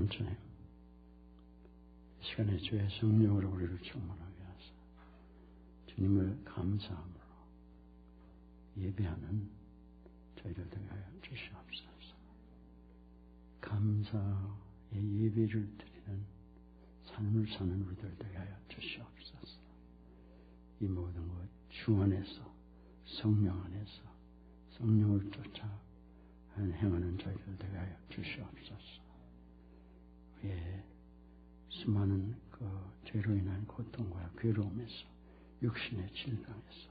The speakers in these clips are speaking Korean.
주님, 이 시간에 주의 성령으로 우리를 충만하게 하사 주님을 감사함으로 예배하는 저희를 되게 하여 주시옵소서. 감사의 예배를 드리는 삶을 사는 우리들 되게 하여 주시옵소서. 이 모든 것 주 안에서, 성령 안에서 성령을 쫓아 행하는 저희들 되게 하여 주시옵소서. 우리의 수많은 그 죄로 인한 고통과 괴로움에서, 육신의 질병에서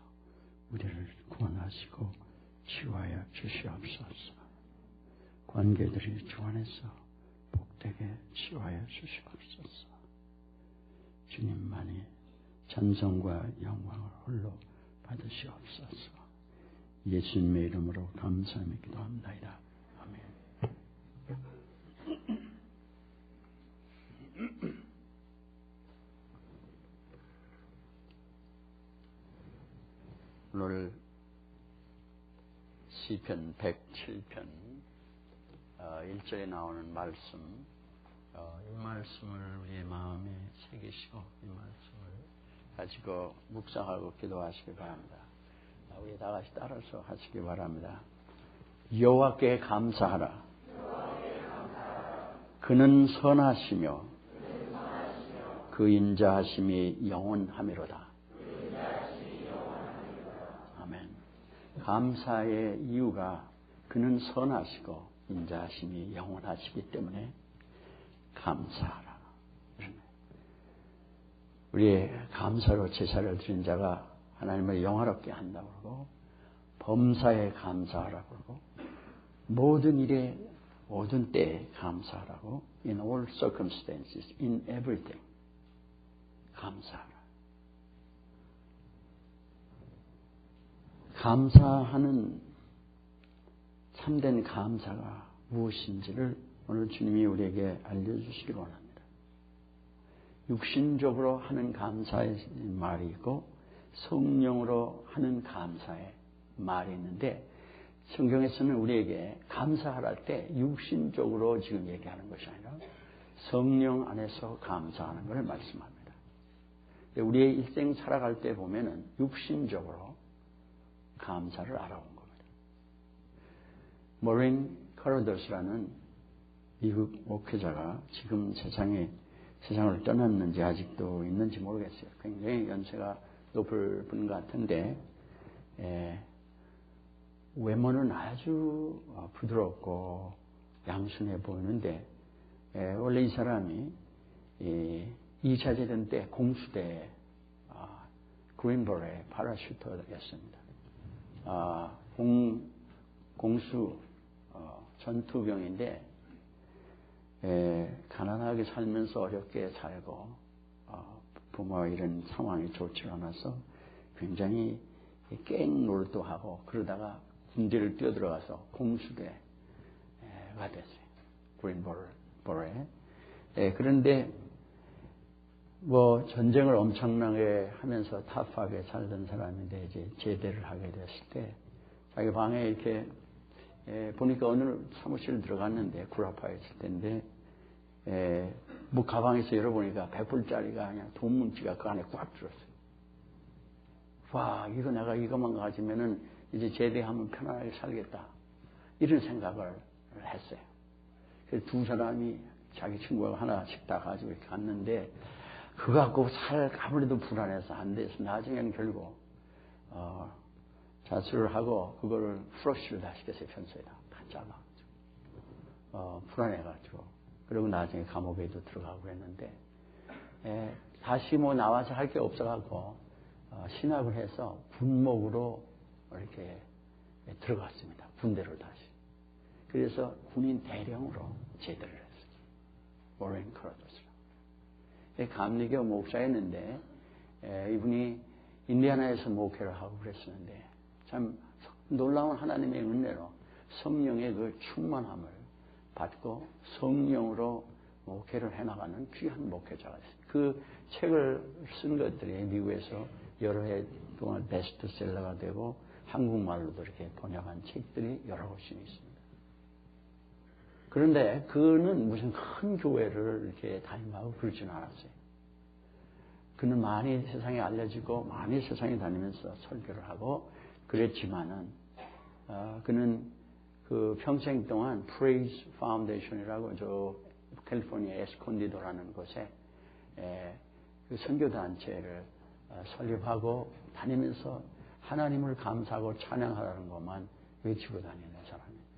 우리를 구원하시고 치유하여 주시옵소서. 관계들이 주 안에서 복되게 치유하여 주시옵소서. 주님만이 찬송과 영광을 홀로 받으시옵소서. 예수님의 이름으로 감사하며 기도합니다. 아멘. 오늘 시편 107편 1절에 나오는 말씀, 이 말씀을 우리의 마음에 새기시고 이 말씀을 가지고 묵상하고 기도하시기 바랍니다. 우리 다 같이 따라서 하시기 바랍니다. 여호와께 감사하라. 그는 선하시며 그 인자하심이 영원하미로다. 아멘. 감사의 이유가 그는 선하시고 인자하심이 영원하시기 때문에 감사하라. 우리의 감사로 제사를 드린 자가 하나님을 영화롭게 한다고 그러고, 범사에 감사하라고 그러고, 모든 일에 모든 때에 감사하라고, in all circumstances, in everything 감사하라. 감사하는 참된 감사가 무엇인지를 오늘 주님이 우리에게 알려주시기 원합니다. 육신적으로 하는 감사의 말이 있고 성령으로 하는 감사의 말이 있는데, 성경에서는 우리에게 감사할 때 육신적으로 지금 얘기하는 것이 아니라 성령 안에서 감사하는 것을 말씀합니다. 우리의 일생 살아갈 때 보면은 육신적으로 감사를 알아온 겁니다. 모린 카로더스라는 미국 목회자가 지금 세상을 떠났는지 아직도 있는지 모르겠어요. 굉장히 연세가 높을 분 같은데, 외모는 아주 부드럽고 양순해 보이는데, 원래 이 사람이 2차 대전 때 공수대 그린버러의 파라슈터였습니다. 공수 전투병인데, 가난하게 살면서 어렵게 살고 부모와 이런 상황이 좋지 않아서 굉장히 깽놀도 하고 그러다가 군대를 뛰어들어가서 공수대가 됐어요. 그린버러에. 그런데 뭐 전쟁을 엄청나게 하면서 타프하게 살던 사람인데, 이제 제대를 하게 됐을 때 자기 방에 이렇게 보니까 어느 사무실 들어갔는데, 구라파에 있을 텐데, 뭐 가방에서 열어보니까 100불짜리가 그냥 돈 뭉치가 그 안에 꽉 들었어요. 와, 이거 내가 이것만 가지면은 이제 제대하면 편안하게 살겠다, 이런 생각을 했어요. 그래서 두 사람이 자기 친구가 하나씩 다 가지고 이렇게 갔는데, 그거 갖고 아무래도 불안해서 안 돼서 나중에는 결국 자수를 하고 그거를 프러쉬를 다 시켰어요. 편서에다 다 잘라가지고 불안해가지고. 그리고 나중에 감옥에도 들어가고 그랬는데, 다시 뭐 나와서 할 게 없어갖고 신학을 해서 군목으로 이렇게 들어갔습니다. 군대를 다시. 그래서 군인 대령으로 제대를 했어요. 모린 카로더스라. 감리교 목사였는데, 이분이 인디아나에서 목회를 하고 그랬었는데, 참 놀라운 하나님의 은혜로 성령의 그 충만함을 받고 성령으로 목회를 해나가는 귀한 목회자가 있습니다. 그 책을 쓴 것들이 미국에서 여러 해 동안 베스트셀러가 되고 한국말로도 이렇게 번역한 책들이 여러 곳이 있습니다. 그런데 그는 무슨 큰 교회를 이렇게 다니고 그러지는 않았어요. 그는 많이 세상에 알려지고 많이 세상에 다니면서 설교를 하고 그랬지만은 그는 그 평생 동안 Praise Foundation이라고 저 캘리포니아 에스콘디도라는 곳에 그 선교 단체를 설립하고 다니면서 하나님을 감사하고 찬양하라는 것만 외치고 다니는 사람입니다.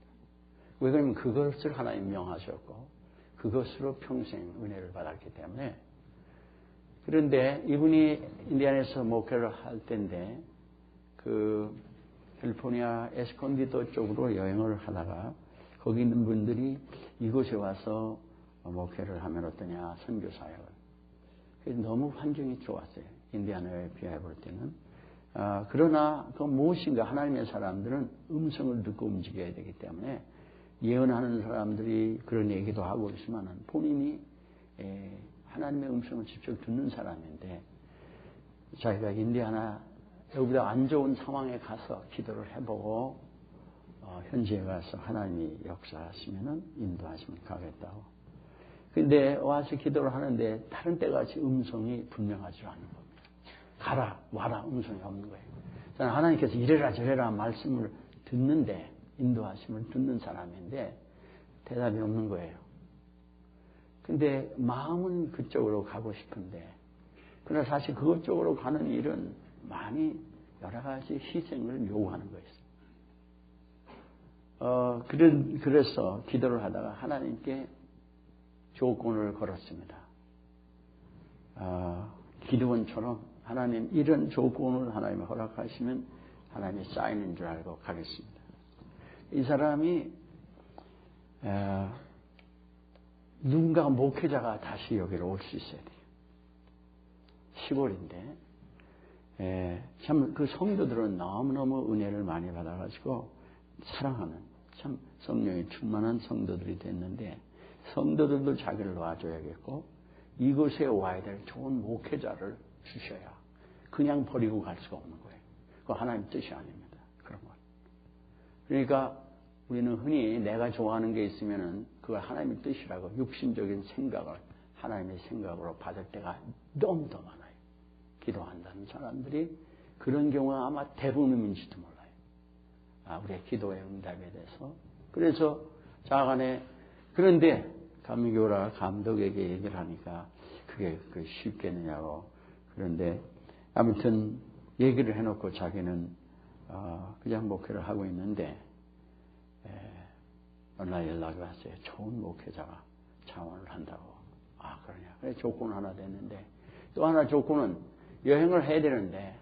왜 그러면 그것을 하나님 명하셨고 그것으로 평생 은혜를 받았기 때문에. 그런데 이분이 인디안에서 목회를 할 때인데 그 캘리포니아 에스콘디도 쪽으로 여행을 하다가 거기 있는 분들이 이곳에 와서 목회를 하면 어떠냐 선교 사역을. 그래서 너무 환경이 좋았어요. 인디아나에 비하해 볼 때는. 그러나 그 무엇인가 하나님의 사람들은 음성을 듣고 움직여야 되기 때문에 예언하는 사람들이 그런 얘기도 하고 있지만은 본인이 하나님의 음성을 직접 듣는 사람인데 자기가 인디아나 여기보다 안 좋은 상황에 가서 기도를 해보고 현지에 가서 하나님이 역사하시면은 인도하시면 가겠다고. 근데 와서 기도를 하는데 다른 때같이 음성이 분명하지 않은 겁니다. 가라 와라 음성이 없는 거예요. 저는 하나님께서 이래라 저래라 말씀을 듣는데 인도하심을 듣는 사람인데 대답이 없는 거예요. 근데 마음은 그쪽으로 가고 싶은데 그러나 사실 그쪽으로 가는 일은 많이 여러 가지 희생을 요구하는 거였어요. 그래서 기도를 하다가 하나님께 조건을 걸었습니다. 기도원처럼 하나님 이런 조건을 하나님이 허락하시면 하나님의 사인인 줄 알고 가겠습니다. 이 사람이 누군가 목회자가 다시 여기로 올 수 있어야 돼요. 시골인데 참 그 성도들은 너무너무 은혜를 많이 받아가지고 사랑하는 참 성령이 충만한 성도들이 됐는데 성도들도 자기를 놔줘야겠고 이곳에 와야 될 좋은 목회자를 주셔야 그냥 버리고 갈 수가 없는 거예요. 그거 하나님 뜻이 아닙니다. 그런 건. 그러니까 우리는 흔히 내가 좋아하는 게 있으면은 그걸 하나님의 뜻이라고 육신적인 생각을 하나님의 생각으로 받을 때가 너무 더 많아요. 기도한다는 사람들이 그런 경우가 아마 대부분인지도 몰라요. 우리의 기도의 응답에 대해서. 그래서 자간에 그런데 감리교라 감독에게 얘기를 하니까 그게 쉽겠느냐고. 그런데 아무튼 얘기를 해놓고 자기는 그냥 목회를 하고 있는데 어느 날 연락이 왔어요. 좋은 목회자가 자원을 한다고. 그러냐. 그래 조건 하나 됐는데 또 하나 조건은 여행을 해야 되는데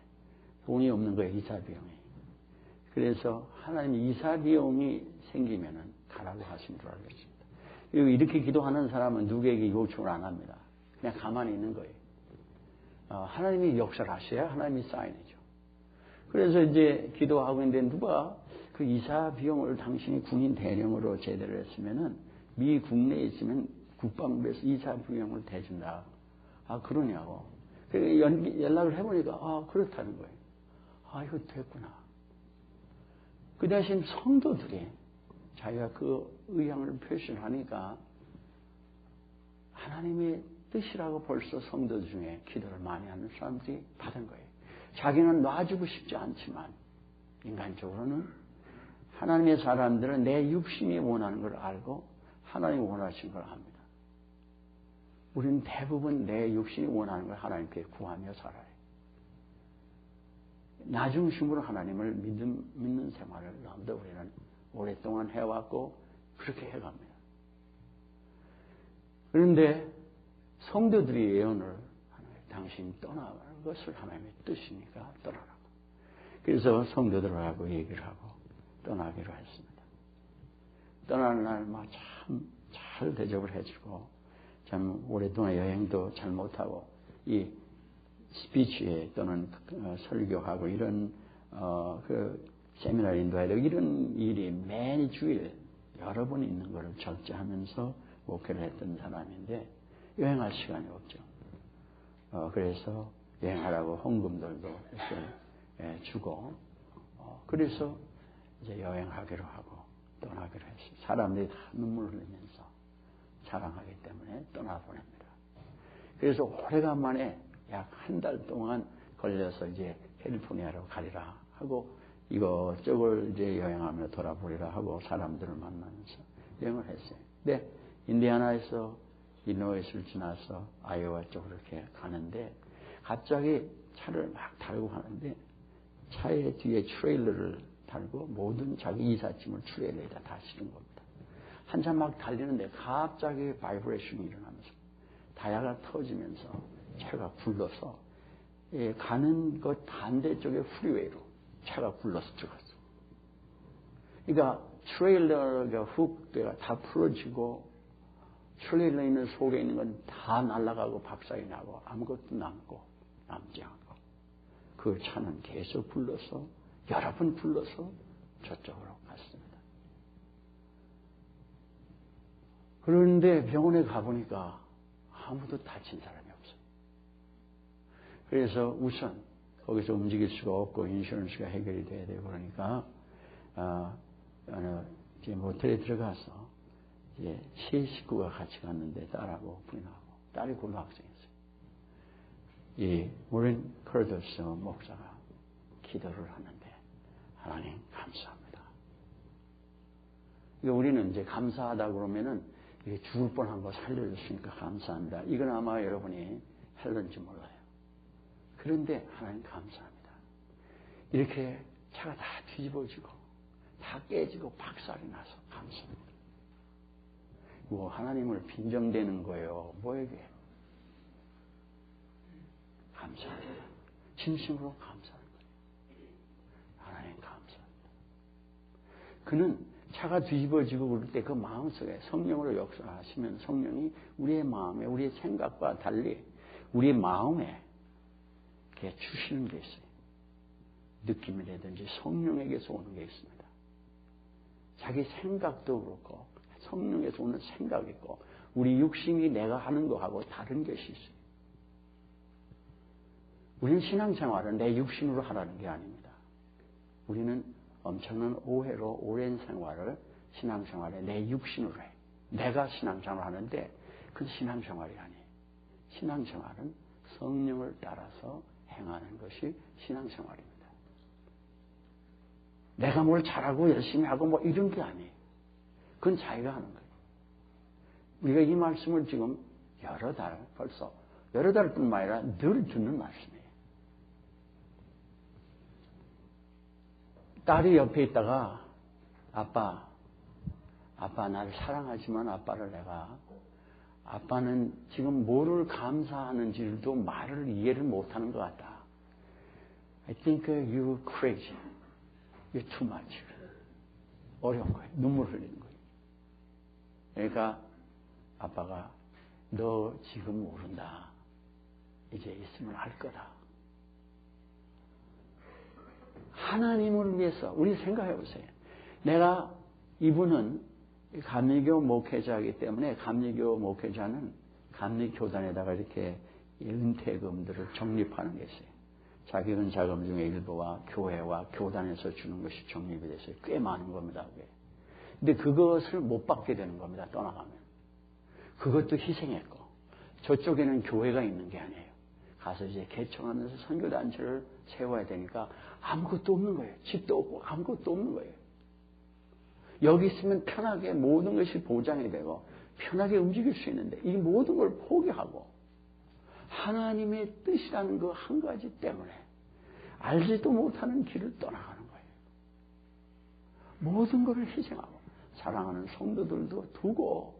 돈이 없는 거예요. 이사 비용이. 그래서 하나님이 이사 비용이 생기면은 가라고 하신 줄 알겠습니다. 이렇게 기도하는 사람은 누구에게 요청을 안 합니다. 그냥 가만히 있는 거예요. 하나님이 역사를 하셔야 하나님이 사인이죠. 그래서 이제 기도하고 있는데 누가 그 이사 비용을 당신이 군인 대령으로 제대를 했으면은 미 국내에 있으면 국방부에서 이사 비용을 대준다. 그러냐고. 연락을 해보니까 그렇다는 거예요. 이거 됐구나. 그 대신 성도들이 자기가 그 의향을 표시를 하니까 하나님의 뜻이라고 벌써 성도 중에 기도를 많이 하는 사람들이 받은 거예요. 자기는 놔주고 싶지 않지만 인간적으로는 하나님의 사람들은 내 육신이 원하는 걸 알고 하나님이 원하신 걸 압니다. 우리는 대부분 내 육신이 원하는 걸 하나님께 구하며 살아요. 나 중심으로 하나님을 믿는 생활을 너무도 우리는 오랫동안 해왔고 그렇게 해갑니다. 그런데 성도들이 예언을 당신이 떠나가는 것을 하나님의 뜻이니까 떠나라고. 그래서 성도들하고 얘기를 하고 떠나기로 했습니다. 떠나는 날 참 잘 대접을 해주고 참 오랫동안 여행도 잘 못하고 이 스피치에 또는 설교하고 이런 그 세미나 인도해야 되고 이런 일이 매주일 여러 번 있는 것을 절제하면서 목회를 했던 사람인데 여행할 시간이 없죠. 그래서 여행하라고 헌금들도 이렇게 주고 그래서 이제 여행하기로 하고 떠나기로 했어요. 사람들이 다 눈물을 흘리면서 자랑하기 때문에 떠나보냅니다. 그래서 오래간만에 약 한 달 동안 걸려서 이제 캘리포니아로 가리라 하고 이것저것 이제 여행하며 돌아보리라 하고 사람들을 만나면서 여행을 했어요. 근데 인디애나에서 일리노이스를 지나서 아이오와 쪽으로 이렇게 가는데 갑자기 차를 막 달고 가는데 차의 뒤에 트레일러를 달고 모든 자기 이삿짐을 트레일러에다 다 실은 겁니다. 한참 막 달리는데 갑자기 바이브레이션이 일어나면서 타이어가 터지면서 차가 굴러서 가는 것 반대쪽의 프리웨이로 차가 굴러서 들어갔어. 그러니까 트레일러가 훅대가 다 풀어지고 트레일러 있는 속에 있는 건 다 날아가고 박살이 나고 아무것도 남지 않고 그 차는 계속 굴러서 여러 번 굴러서 저쪽으로 갔습니다. 그런데 병원에 가보니까 아무도 다친 사람이 없어요. 그래서 우선 거기서 움직일 수가 없고 인슈런스가 해결이 돼야 되고 그러니까 이제 모텔에 들어가서 이제 세 식구가 같이 갔는데 딸하고 부인하고 딸이 고등학생이었어요. 이 모린 커더스 목사가 기도를 하는데 하나님 감사합니다. 우리는 이제 감사하다 그러면은 이게 죽을 뻔한 거 살려줬으니까 감사합니다. 이건 아마 여러분이 할는지 몰라요. 그런데 하나님 감사합니다. 이렇게 차가 다 뒤집어지고 다 깨지고 박살이 나서 감사합니다. 뭐 하나님을 빈정대는 거예요. 뭐에게? 감사합니다. 진심으로 감사하는 거예요. 하나님 감사합니다. 그는 차가 뒤집어지고 그럴 때 그 마음속에 성령으로 역사하시면 성령이 우리의 마음에 우리의 생각과 달리 우리의 마음에 이렇게 주시는 게 있어요. 느낌이라든지 성령에게서 오는 게 있습니다. 자기 생각도 그렇고 성령에서 오는 생각이 있고 우리 육신이 내가 하는 거하고 다른 것이 있어요. 우리는 신앙생활은 내 육신으로 하라는 게 아닙니다. 우리는 엄청난 오해로 오랜 생활을 신앙생활에 내 육신으로 해. 내가 신앙생활을 하는데 그건 신앙생활이 아니에요. 신앙생활은 성령을 따라서 행하는 것이 신앙생활입니다. 내가 뭘 잘하고 열심히 하고 뭐 이런 게 아니에요. 그건 자기가 하는 거예요. 우리가 이 말씀을 지금 벌써 여러 달뿐만 아니라 늘 듣는 말씀이에요. 딸이 옆에 있다가 아빠 나를 사랑하지만 아빠는 지금 뭐를 감사하는지도 말을 이해를 못하는 것 같다. I think you're crazy. You're too much. 어려운 거예요. 눈물 흘리는 거예요. 그러니까 아빠가 너 지금 모른다. 이제 있으면 알 거다. 하나님을 위해서 우리 생각해 보세요. 내가 이분은 감리교 목회자이기 때문에 감리교 목회자는 감리교단에다가 이렇게 은퇴금들을 적립하는 게 있어요. 자기 은사금 중에 일부와 교회와 교단에서 주는 것이 적립이 됐어요. 꽤 많은 겁니다. 근데 그것을 못 받게 되는 겁니다. 떠나가면. 그것도 희생했고 저쪽에는 교회가 있는 게 아니에요. 가서 이제 개척하면서 선교단체를 세워야 되니까 아무것도 없는 거예요. 집도 없고 아무것도 없는 거예요. 여기 있으면 편하게 모든 것이 보장이 되고 편하게 움직일 수 있는데 이 모든 걸 포기하고 하나님의 뜻이라는 그 한 가지 때문에 알지도 못하는 길을 떠나가는 거예요. 모든 것을 희생하고 사랑하는 성도들도 두고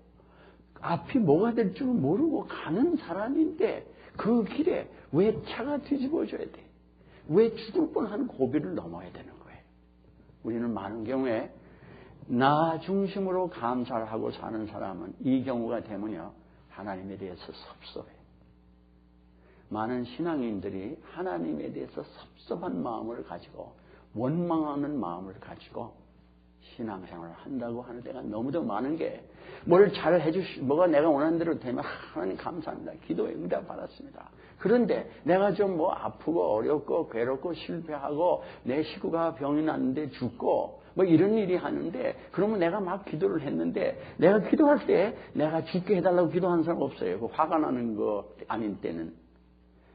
앞이 뭐가 될 줄 모르고 가는 사람인데 그 길에 왜 차가 뒤집어져야 돼? 왜 죽을 뻔한 고비를 넘어야 되는 거예요? 우리는 많은 경우에 나 중심으로 감사를 하고 사는 사람은 이 경우가 되면요 하나님에 대해서 섭섭해요. 많은 신앙인들이 하나님에 대해서 섭섭한 마음을 가지고 원망하는 마음을 가지고 신앙생활을 한다고 하는 데가 너무도 많은 게, 뭘 잘 뭐가 내가 원하는 대로 되면 하나님 감사합니다. 기도에 응답 받았습니다. 그런데 내가 좀 뭐 아프고 어렵고 괴롭고 실패하고 내 식구가 병이 났는데 죽고 뭐 이런 일이 하는데, 그러면 내가 막 기도를 했는데, 내가 기도할 때 내가 죽게 해달라고 기도하는 사람 없어요. 그 화가 나는 거 아닌 때는.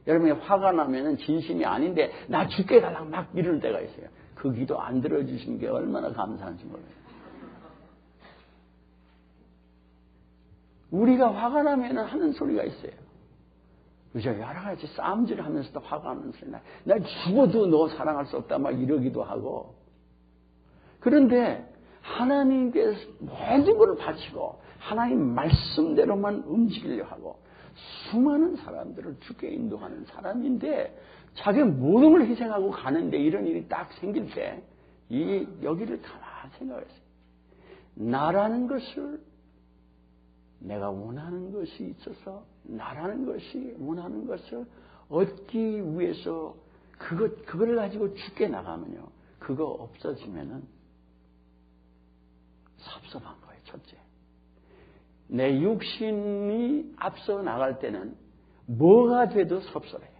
여러분이 화가 나면은 진심이 아닌데 나 죽게 해달라고 막 이럴 때가 있어요. 그 기도 안 들어주신 게 얼마나 감사한지 몰라요. 우리가 화가 나면은 하는 소리가 있어요. 그죠? 여러 가지 싸움질을 하면서도 화가 나는 소리. 나 죽어도 너 사랑할 수 없다 막 이러기도 하고. 그런데 하나님께 모든 것을 바치고 하나님 말씀대로만 움직이려 하고 수많은 사람들을 죽게 인도하는 사람인데, 자기 모든 걸 희생하고 가는데 이런 일이 딱 생길 때 여기를 가만히 생각했어요. 나라는 것을, 내가 원하는 것이 있어서 나라는 것이 원하는 것을 얻기 위해서 그걸 가지고 죽게 나가면요, 그거 없어지면은 섭섭한 거예요. 첫째, 내 육신이 앞서 나갈 때는 뭐가 돼도 섭섭해요.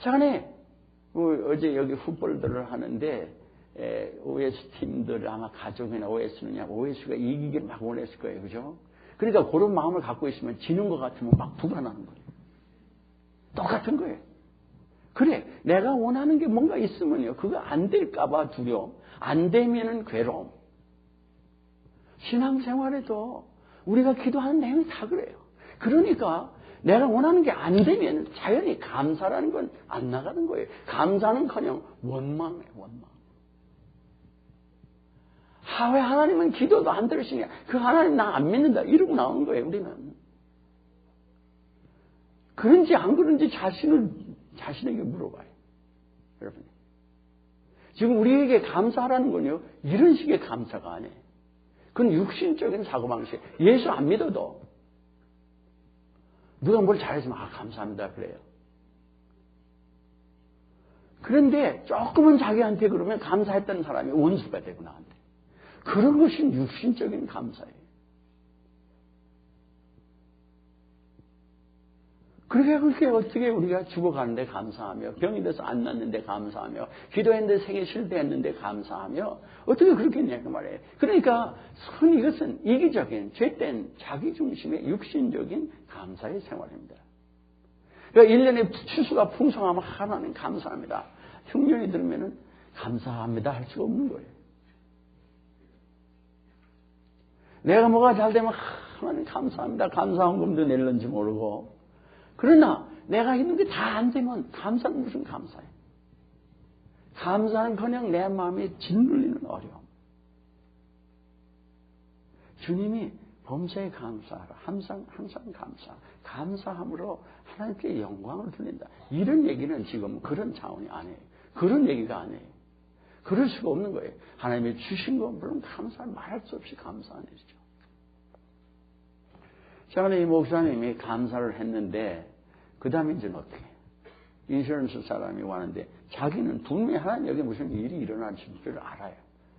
전에 어제 여기 풋볼들을 하는데 OS 팀들 아마 가족이나 OS가 이기길 막 원했을 거예요. 그죠? 그러니까 그런 마음을 갖고 있으면 지는 것 같으면 막 불안하는 거예요. 똑같은 거예요. 그래, 내가 원하는 게 뭔가 있으면요, 그거 안 될까봐 두려움, 안 되면은 괴로움. 신앙생활에도 우리가 기도하는 내용이 다 그래요. 그러니까 내가 원하는 게 안 되면 자연히 감사라는 건 안 나가는 거예요. 감사는커녕 원망이에요, 원망. 왜 하나님은 기도도 안 들으시냐? 그 하나님 나 안 믿는다. 이러고 나오는 거예요, 우리는. 그런지 안 그런지 자신에게 물어봐요. 여러분. 지금 우리에게 감사하라는 건요, 이런 식의 감사가 아니에요. 그건 육신적인 사고방식. 예수 안 믿어도 누가 뭘 잘해주면 감사합니다 그래요. 그런데 조금은 자기한테 그러면 감사했다는 사람이 원수가 되고 나한테. 그런 것이 육신적인 감사예요. 그렇게 어떻게 우리가 죽어가는데 감사하며, 병이 돼서 안 낫는데 감사하며, 기도했는데 생애 실패했는데 감사하며, 어떻게 그렇겠냐 그 말이에요. 그러니까 이것은 이기적인 죄된 자기중심의 육신적인 감사의 생활입니다. 그러니까 1년에 추수가 풍성하면 하나님 감사합니다. 흉년이 들면은 감사합니다 할 수가 없는 거예요. 내가 뭐가 잘 되면 하나님 감사합니다. 감사헌금도 낼는지 모르고. 그러나 내가 있는 게 다 안 되면 감사는 무슨 감사예요. 감사는커녕 내 마음에 짓눌리는 어려움. 주님이 범사에 감사하라. 항상 감사. 감사함으로 하나님께 영광을 돌린다. 이런 얘기는 지금 그런 차원이 아니에요. 그런 얘기가 아니에요. 그럴 수가 없는 거예요. 하나님이 주신 건 물론 말할 수 없이 감사한 일이죠. 최근에 이 목사님이 감사를 했는데, 그 다음에 이제는 어떻게 해요? 인슈런스 사람이 왔는데, 자기는 분명히 하나님 여기 무슨 일이 일어날 줄 알아요.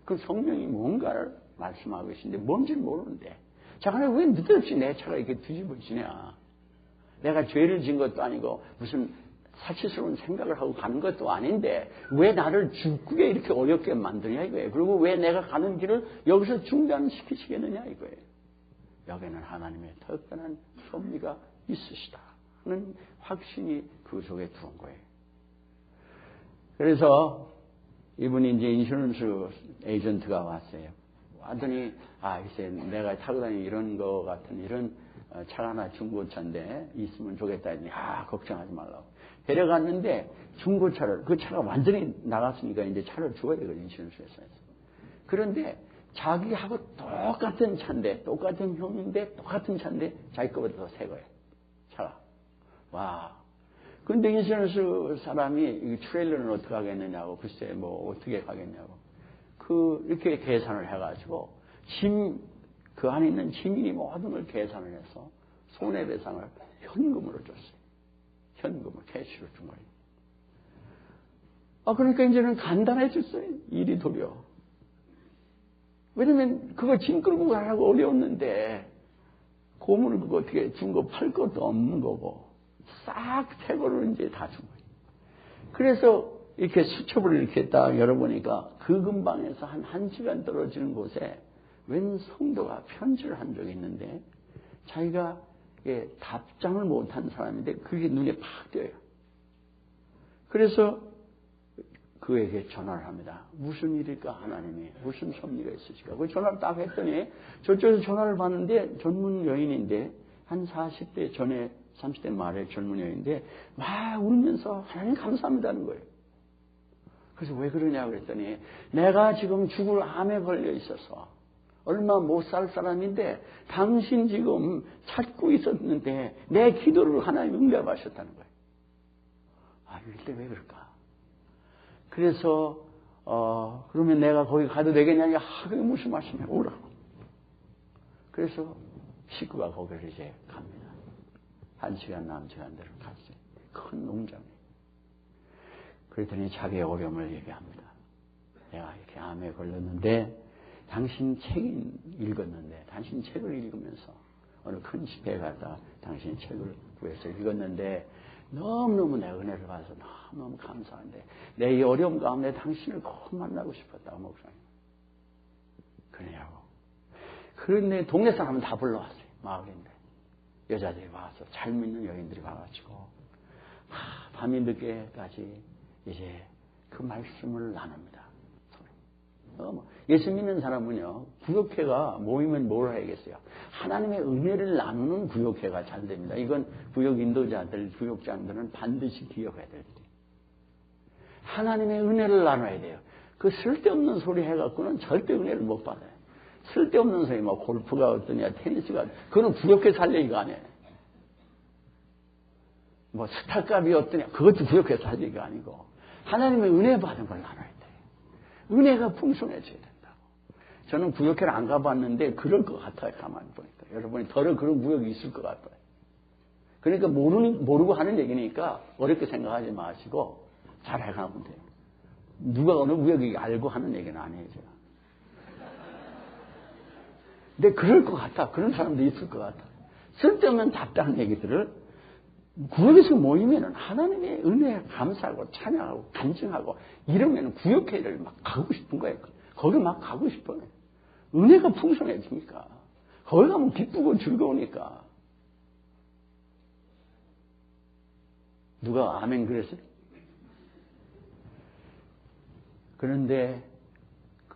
그 성령이 뭔가를 말씀하고 계신데, 뭔지를 모르는데, 자기는 왜 느닷없이 내 차가 이렇게 뒤집어지냐? 내가 죄를 지은 것도 아니고, 무슨 사치스러운 생각을 하고 가는 것도 아닌데, 왜 나를 죽게 이렇게 어렵게 만드냐 이거예요. 그리고 왜 내가 가는 길을 여기서 중단시키시겠느냐 이거예요. 여기는 하나님의 특별한 섭리가 있으시다 하는 확신이 그 속에 들어온 거예요. 그래서 이분이 이제 인슈런스 에이전트가 왔어요. 왔더니 글쎄 내가 타고 다니는 이런 거 같은 이런 차가 하나 중고차인데 있으면 좋겠다 했더니 걱정하지 말라고 데려갔는데, 중고차를, 그 차가 완전히 나갔으니까 이제 차를 줘야 되거든요, 인슈런스 회사에서. 그런데 자기하고 똑같은 차인데, 똑같은 형인데, 똑같은 차인데, 자기 거보다 더 새 거예요. 차가. 와. 근데 인슈런스 사람이 이 트레일러는 어떻게 하겠느냐고, 글쎄, 어떻게 가겠냐고. 이렇게 계산을 해가지고, 그 안에 있는 짐이 모든 걸 계산을 해서 손해배상을 현금으로 줬어요. 현금을, 캐시로 준 거예요. 그러니까 이제는 간단해졌어요. 일이 도려. 왜냐면 그거 짐 끌고 가라고 어려웠는데 고문을 그거 어떻게 준 거 팔 것도 없는 거고 싹 새 거를 이제 다 준 거예요. 그래서 이렇게 수첩을 이렇게 딱 열어보니까 그 근방에서 한 1시간 떨어지는 곳에 웬 성도가 편지를 한 적이 있는데 자기가 답장을 못한 사람인데 그게 눈에 팍 띄어요. 그래서 그에게 전화를 합니다. 무슨 일일까 하나님이 무슨 섭리가 있으실까. 그 전화를 딱 했더니 저쪽에서 전화를 받는데 젊은 여인인데 한 40대 전에 30대 말에 젊은 여인인데 막 울면서 하나님 감사합니다는 거예요. 그래서 왜 그러냐고 그랬더니 내가 지금 죽을 암에 걸려 있어서 얼마 못 살 사람인데 당신 지금 찾고 있었는데 내 기도를 하나님 응답하셨다는 거예요. 이때 왜 그럴까? 그래서 그러면 내가 거기 가도 되겠냐? 그게 무슨 말씀이야? 오라고. 그래서 식구가 거기를 이제 갑니다. 1시간 남시간대로 갔어요. 큰 농장에. 그랬더니 자기의 어려움을 얘기합니다. 내가 이렇게 암에 걸렸는데 당신 책 읽었는데 당신 책을 읽으면서 어느 큰 집회에 갔다 당신 책을 구해서 읽었는데 너무너무 내가 은혜를 받아서 너무너무 감사한데 내 이 어려움 가운데 당신을 꼭 만나고 싶었다. 목사님. 그러냐고. 그런데 동네 사람은 다 불러왔어요. 마을인데. 여자들이 와서 잘 믿는 여인들이 와가지고 밤이 늦게까지 이제 그 말씀을 나눕니다. 예수 믿는 사람은요, 구역회가 모이면 뭘 해야겠어요? 하나님의 은혜를 나누는 구역회가 잘 됩니다. 이건 구역 인도자들, 구역장들은 반드시 기억해야 될 때. 하나님의 은혜를 나눠야 돼요. 그 쓸데없는 소리 해갖고는 절대 은혜를 못 받아요. 쓸데없는 소리, 뭐 골프가 어떠냐, 테니스가, 그거는 구역회 살 얘기가 아니에요. 뭐 스타값이 어떠냐, 그것도 구역회 살 얘기가 아니고, 하나님의 은혜 받은 걸 나눠야 돼요. 은혜가 풍성해져야 된다고. 저는 구역회를 안 가봤는데 그럴 것 같아요. 가만히 보니까. 여러분이 덜어 그런 구역이 있을 것 같아요. 그러니까 모르고 하는 얘기니까 어렵게 생각하지 마시고 잘 해가면 돼요. 누가 어느 구역이 알고 하는 얘기는 아니에요. 제가. 근데 그럴 것 같아. 그런 사람도 있을 것 같아. 쓸데없는 잡다한 얘기들을 구역에서 모이면은 하나님의 은혜에 감사하고 찬양하고 간증하고 이러면은 구역회를 막 가고 싶은 거예요. 거기 막 가고 싶어요. 은혜가 풍성해지니까. 거기 가면 기쁘고 즐거우니까. 누가 아멘 그랬어요? 그런데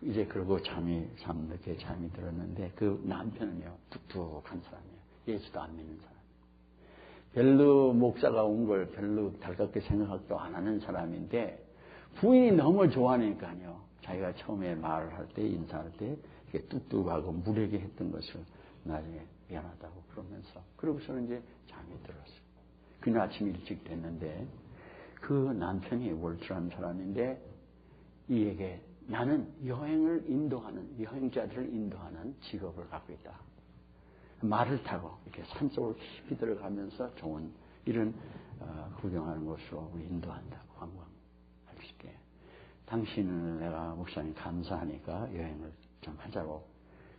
이제 그러고 늦게 잠이 들었는데 그 남편은요, 뚝뚝한 사람이에요. 예수도 안 믿는 사람. 별로 목사가 온 걸 별로 달갑게 생각도 안 하는 사람인데 부인이 너무 좋아하니까요. 자기가 처음에 말을 할 때 인사할 때 이렇게 뚝뚝하고 무례게 했던 것을 나중에 미안하다고 그러면서 그러고서는 이제 잠이 들었어요. 그날 아침 일찍 됐는데 그 남편이 월트라는 사람인데 이에게 나는 여행자들을 인도하는 직업을 갖고 있다. 말을 타고 이렇게 산속을 깊이 들어가면서 좋은 이런 구경하는 곳으로 우리 인도한다고 관광할 수 있게. 당신을 내가 목사님 감사하니까 여행을 좀 하자고.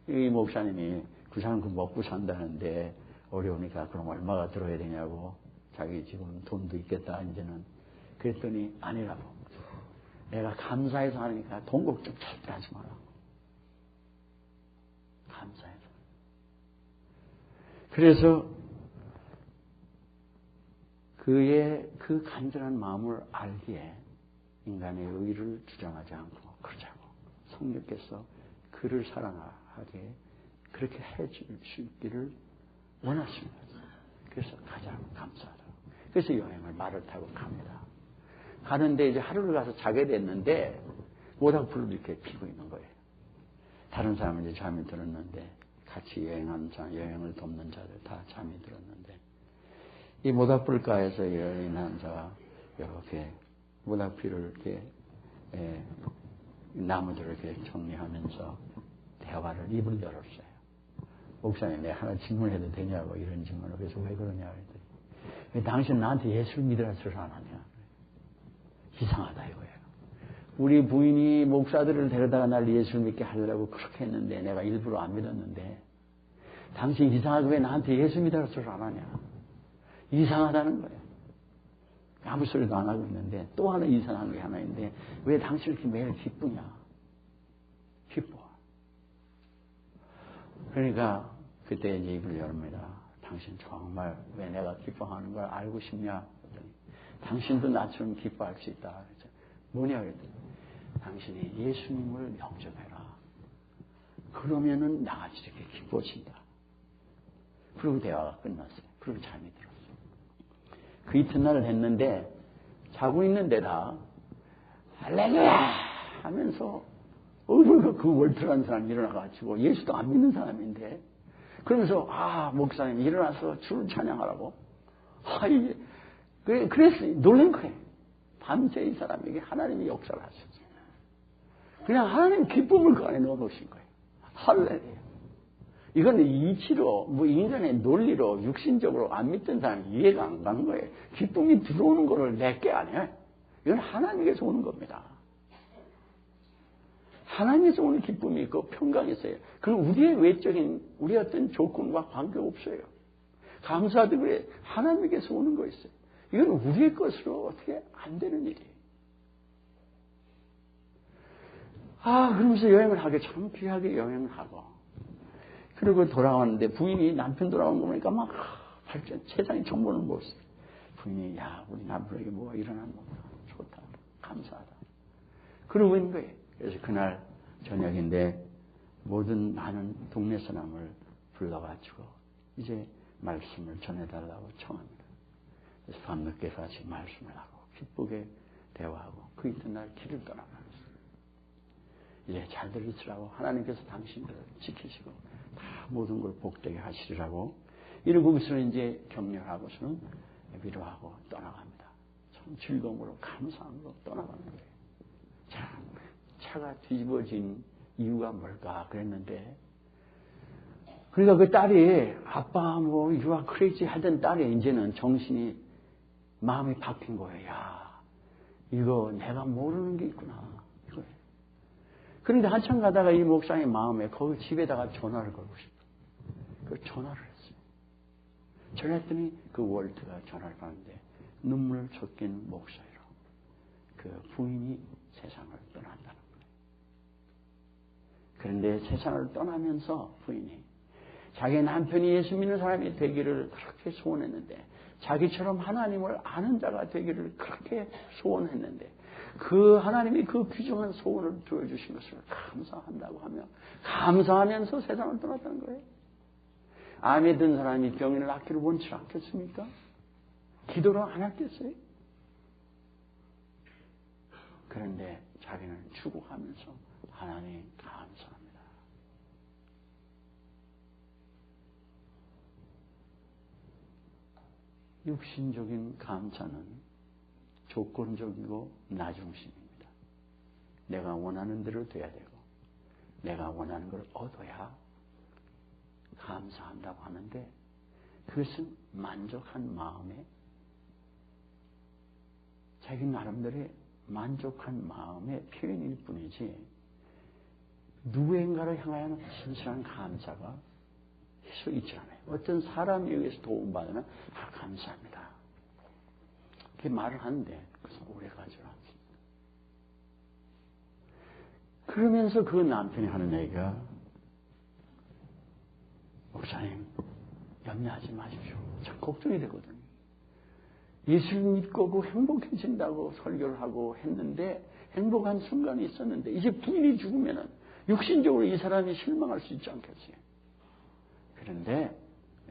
이 목사님이 그 사람 그 먹고 산다는데 어려우니까 그럼 얼마가 들어야 되냐고. 자기 지금 돈도 있겠다 이제는. 그랬더니 아니라고. 내가 감사해서 하니까 돈 걱정 절대 하지 마라. 감사해서. 그래서 그의 그 간절한 마음을 알기에 인간의 의를 주장하지 않고 그러자고 성령께서 그를 사랑하게 그렇게 해줄 수 있기를 원하십니다. 그래서 가장 감사하다고. 그래서 여행을 말을 타고 갑니다. 가는데 이제 하루를 가서 자게 됐는데 모닥불을 이렇게 피고 있는 거예요. 다른 사람은 이제 잠이 들었는데 같이 여행을 돕는 자들 다 잠이 들었는데 이 모닥불가에서 여인 한 자가 이렇게 모닥불을 이렇게 나무들을 이렇게 정리하면서 대화를 입을 열었어요. 목사님, 내가 하나 질문해도 되냐고 이런 질문을. 그래서 왜 그러냐 그랬더니 왜 당신 나한테 예수를 믿으라 소리를 안 하냐. 이상하다 이거예요. 우리 부인이 목사들을 데려다가 날 예수 믿게 하려고 그렇게 했는데 내가 일부러 안 믿었는데 당신 이상하게 왜 나한테 예수 믿으라고 소리 안 하냐. 이상하다는 거예요. 아무 소리도 안 하고 있는데 또 하나 이상한 게 하나 있는데 왜 당신 이렇게 매일 기쁘냐. 기뻐. 그러니까 그때 이제 입을 열습니다. 당신 정말 왜 내가 기뻐하는 걸 알고 싶냐. 당신도 나처럼 기뻐할 수 있다. 그랬죠. 뭐냐 그랬더니 당신이 예수님을 영접해라. 그러면은 나같이 이렇게 기뻐진다. 그리고 대화가 끝났어요. 그리고 잠이 들었어요. 그 이튿날을 했는데 자고 있는 데다 할렐루야 하면서 그 월트라는 사람이 일어나가지고 예수도 안 믿는 사람인데 그러면서 목사님 일어나서 주를 찬양하라고 이게 그랬어요. 놀란 거예요. 밤새 이 사람에게 하나님이 역사를 하셨어요. 그냥 하나님 기쁨을 그 안에 넣어놓으신 거예요. 할렐루야. 이건 이치로, 인간의 논리로, 육신적으로 안 믿던 사람이 이해가 안 가는 거예요. 기쁨이 들어오는 거를 내게 안 해. 이건 하나님에게서 오는 겁니다. 하나님에서 오는 기쁨이 있고 평강이 있어요. 그건 우리의 외적인, 우리의 어떤 조건과 관계없어요. 감사하도 그래. 하나님에게서 오는 거 있어요. 이건 우리의 것으로 어떻게 안 되는 일이에요. 그러면서 여행을 하게 참 귀하게 여행을 하고. 그리고 돌아왔는데 부인이 남편 돌아온 거 보니까 막 발전, 세상이 정보는 모습. 부인이 우리 남편에게 뭐가 일어난 거구나. 좋다. 감사하다. 그러고 있는 거예요. 그래서 그날 저녁인데 모든 많은 동네 사람을 불러가지고 이제 말씀을 전해달라고 청합니다. 그래서 밤늦게 같이 말씀을 하고 기쁘게 대화하고 그 이튿날 길을 떠나가는 이제 잘 들으시라고 하나님께서 당신들을 지키시고 다 모든 걸 복되게 하시리라고 이러고 거기서는 이제 격려하고서는 위로하고 떠나갑니다. 참 즐거움으로 감사함으로 떠나가는 거예요. 차가 뒤집어진 이유가 뭘까 그랬는데 그러니까 그 딸이 아빠 유아 크레이지 하던 딸이 이제는 정신이 마음이 바뀐 거예요. 이거 내가 모르는 게 있구나. 그런데 한참 가다가 이 목사의 마음에 거기 집에다가 전화를 걸고 싶어. 그 전화를 했어요. 전화했더니 그 월트가 전화를 받는데 눈물 섞인 목소리로 그 부인이 세상을 떠난다는 거예요. 그런데 세상을 떠나면서 부인이 자기 남편이 예수 믿는 사람이 되기를 그렇게 소원했는데 자기처럼 하나님을 아는 자가 되기를 그렇게 소원했는데 그 하나님이 그 귀중한 소원을 들어주신 것을 감사한다고 하며 감사하면서 세상을 떠났다는 거예요. 암에 든 사람이 병인을 낫기를 원치 않겠습니까? 기도를 안 했겠어요? 그런데 자기는 추구하면서 하나님 감사합니다. 육신적인 감사는 조건적이고 나중심입니다. 내가 원하는 대로 돼야 되고 내가 원하는 걸 얻어야 감사한다고 하는데 그것은 만족한 마음에 자기 나름대로의 만족한 마음의 표현일 뿐이지 누구인가를 향하여는 진실한 감사가 수 있지 않아요. 어떤 사람에 의해서 도움받으면 감사합니다. 그렇게 말을 하는데 그것은 오래가지 않습니다. 그러면서 그 남편이 하는 얘기가 목사님 염려하지 마십시오. 참 걱정이 되거든요. 예수를 믿고 행복해진다고 설교를 하고 했는데 행복한 순간이 있었는데 이제 부인이 죽으면 육신적으로 이 사람이 실망할 수 있지 않겠어요. 그런데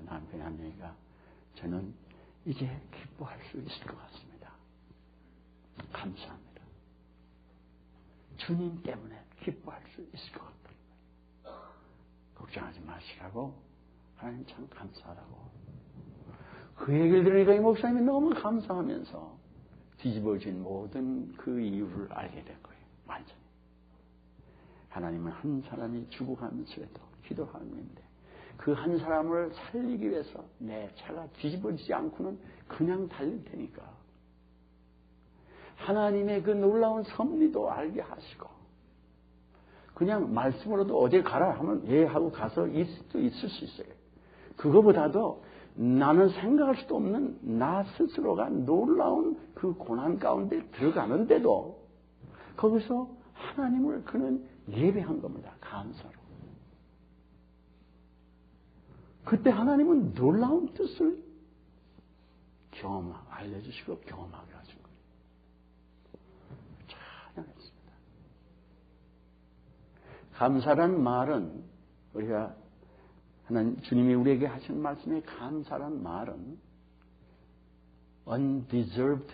남편이 한 얘기가 저는 이제 기뻐할 수 있을 것 같습니다. 감사합니다. 주님 때문에 기뻐할 수 있을 것 같다. 걱정하지 마시라고 하나님 참 감사하다고. 그 얘기를 들으니까 이 목사님이 너무 감사하면서 뒤집어진 모든 그 이유를 알게 된 거예요. 완전히. 하나님은 한 사람이 죽어가면서도 기도하는 건데 그 한 사람을 살리기 위해서 내 차가 뒤집어지지 않고는 그냥 달릴 테니까 하나님의 그 놀라운 섭리도 알게 하시고 그냥 말씀으로도 어딜 가라 하면 예 하고 가서 있을 수 있어요. 그거보다도 나는 생각할 수도 없는 나 스스로가 놀라운 그 고난 가운데 들어가는데도 거기서 하나님을 그는 예배한 겁니다. 감사로. 그때 하나님은 놀라운 뜻을 알려주시고 경험하게 하신 거예요. 찬양했습니다. 감사란 말은 우리가 하나님 주님이 우리에게 하신 말씀에 감사란 말은 undeserved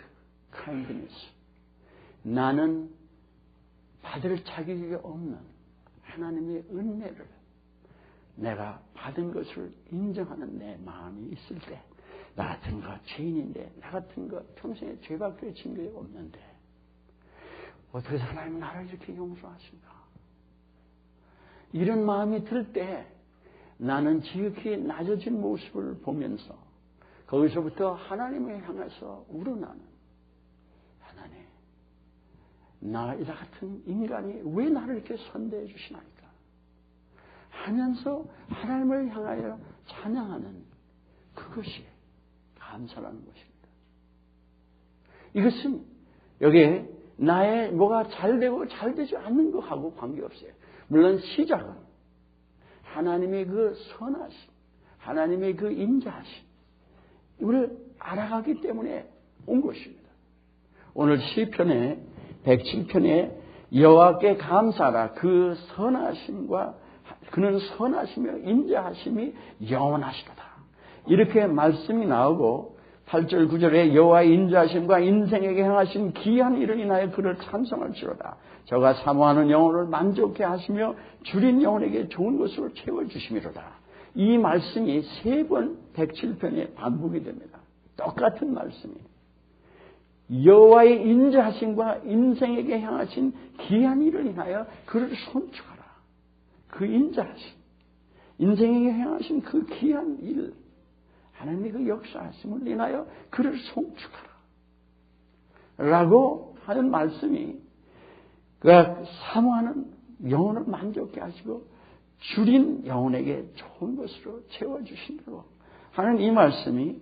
kindness. 나는 받을 자격이 없는 하나님의 은혜를 내가 받은 것을 인정하는 내 마음이 있을 때 나 같은 거 죄인인데 나 같은 거 평생에 죄밖에 진 게 없는데 어떻게 하나님은 나를 이렇게 용서하신가. 이런 마음이 들 때 나는 지극히 낮아진 모습을 보면서 거기서부터 하나님을 향해서 우러나는 하나님 나 이 같은 인간이 왜 나를 이렇게 선대해 주시나이까 하면서 하나님을 향하여 찬양하는 그것이 감사라는 것입니다. 이것은 여기에 나의 뭐가 잘 되고 잘 되지 않는 것하고 관계없어요. 물론 시작은 하나님의 그 선하심, 하나님의 그 인자하심 이걸 알아가기 때문에 온 것입니다. 오늘 시편에 107편에 여호와께 감사하라 그 선하심과 그는 선하시며 인자하심이 영원하시도다. 이렇게 말씀이 나오고 8절 9절에 여호와의 인자하심과 인생에게 행하신 기이한 일을 인하여 그를 찬송할지로다. 저가 사모하는 영혼을 만족케 하시며 줄인 영혼에게 좋은 것으로 채워주심이로다. 이 말씀이 3번 107편에 반복이 됩니다. 똑같은 말씀이 여호와의 인자하심과 인생에게 향하신 기이한 일을 인하여 그를 손축하라. 그 인자하심, 인생에게 향하신 그 기이한 일, 하나님의 그 역사하심을 인하여 그를 송축하라. 라고 하는 말씀이 그가 사모하는 영혼을 만족케 하시고 줄인 영혼에게 좋은 것으로 채워주신다고 하는 이 말씀이